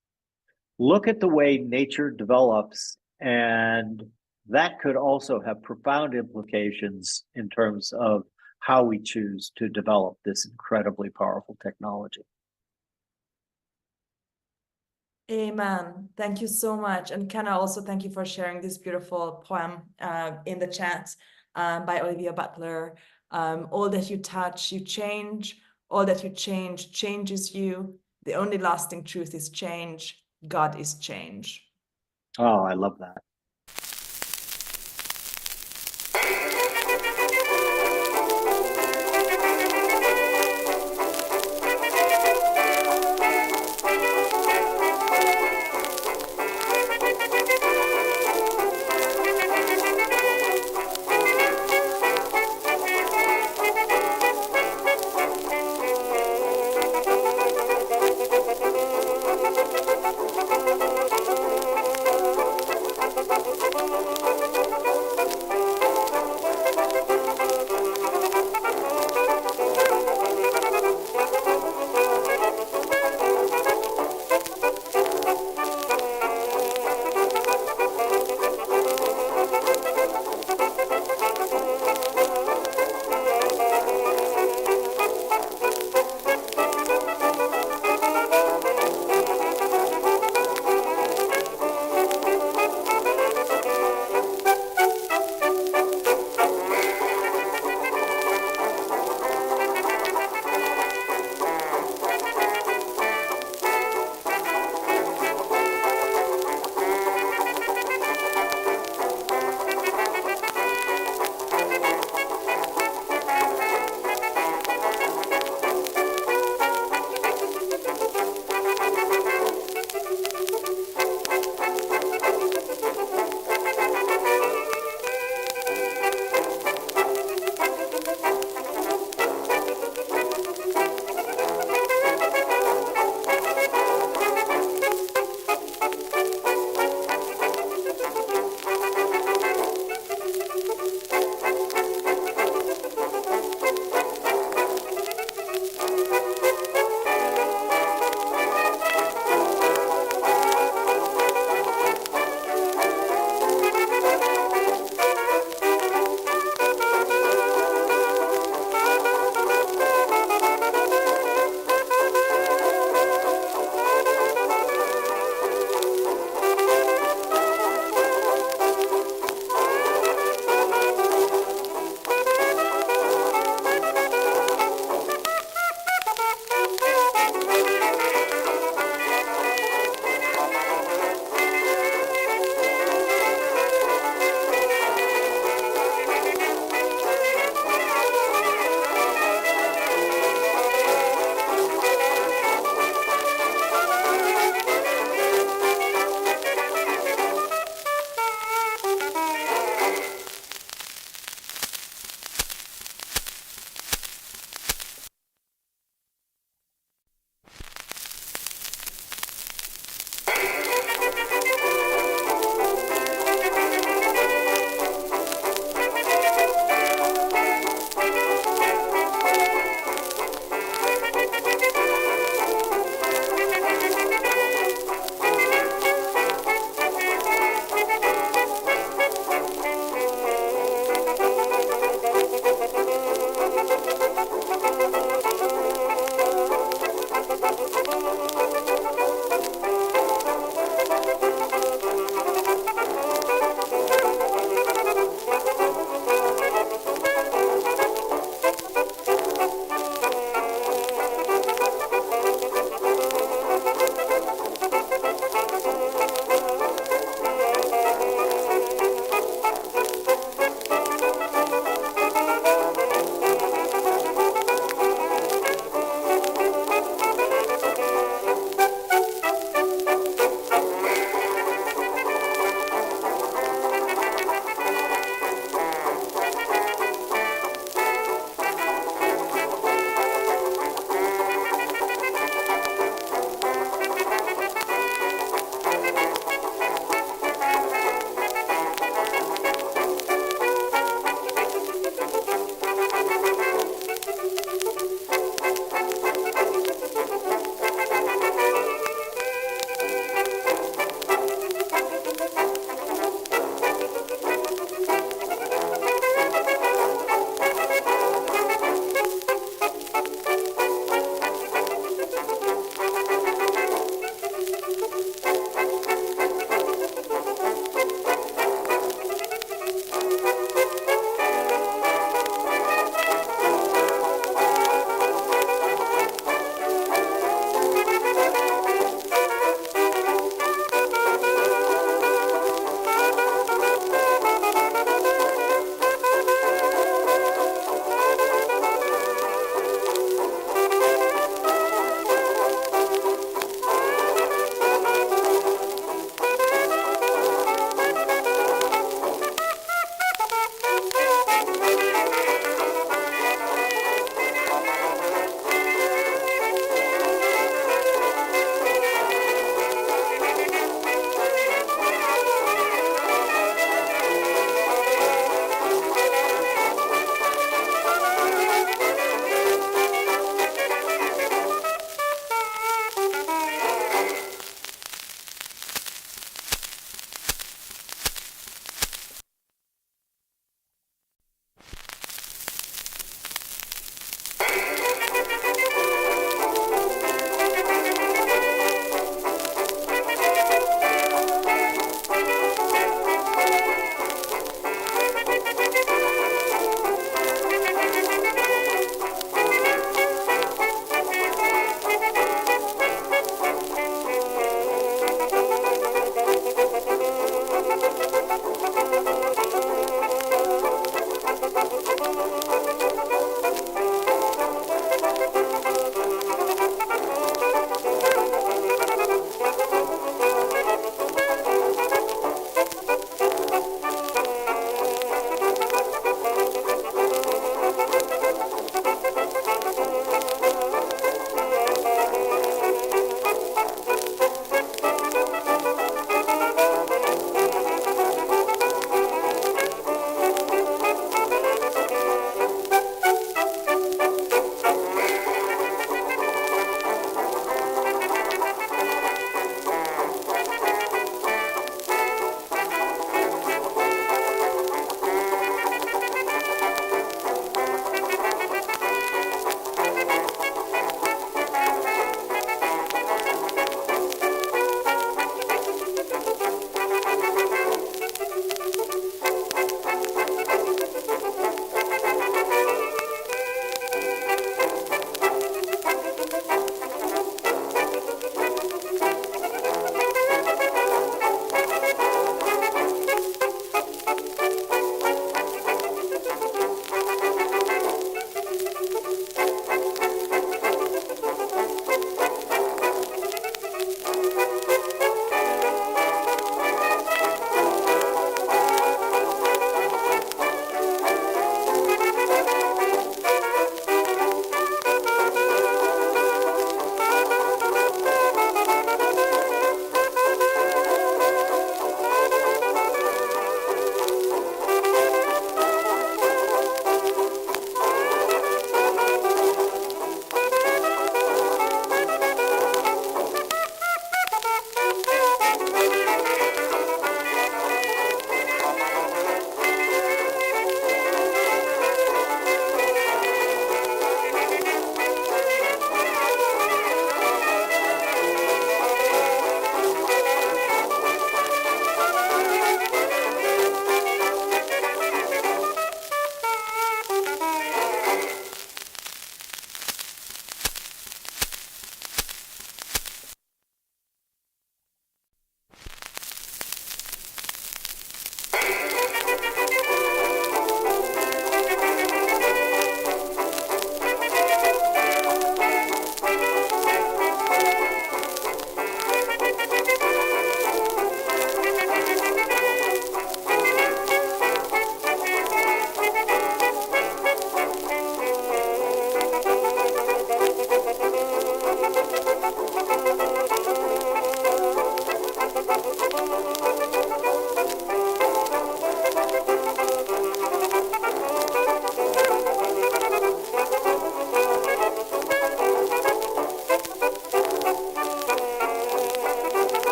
Look at the way nature develops And that could also have profound implications in terms of how we choose to develop this incredibly powerful technology. Amen. Thank you so much. And Kenna, also thank you for sharing this beautiful poem in the chat by Olivia Butler. All that you touch, you change. All that you change changes you. The only lasting truth is change. God is change. Oh, I love that.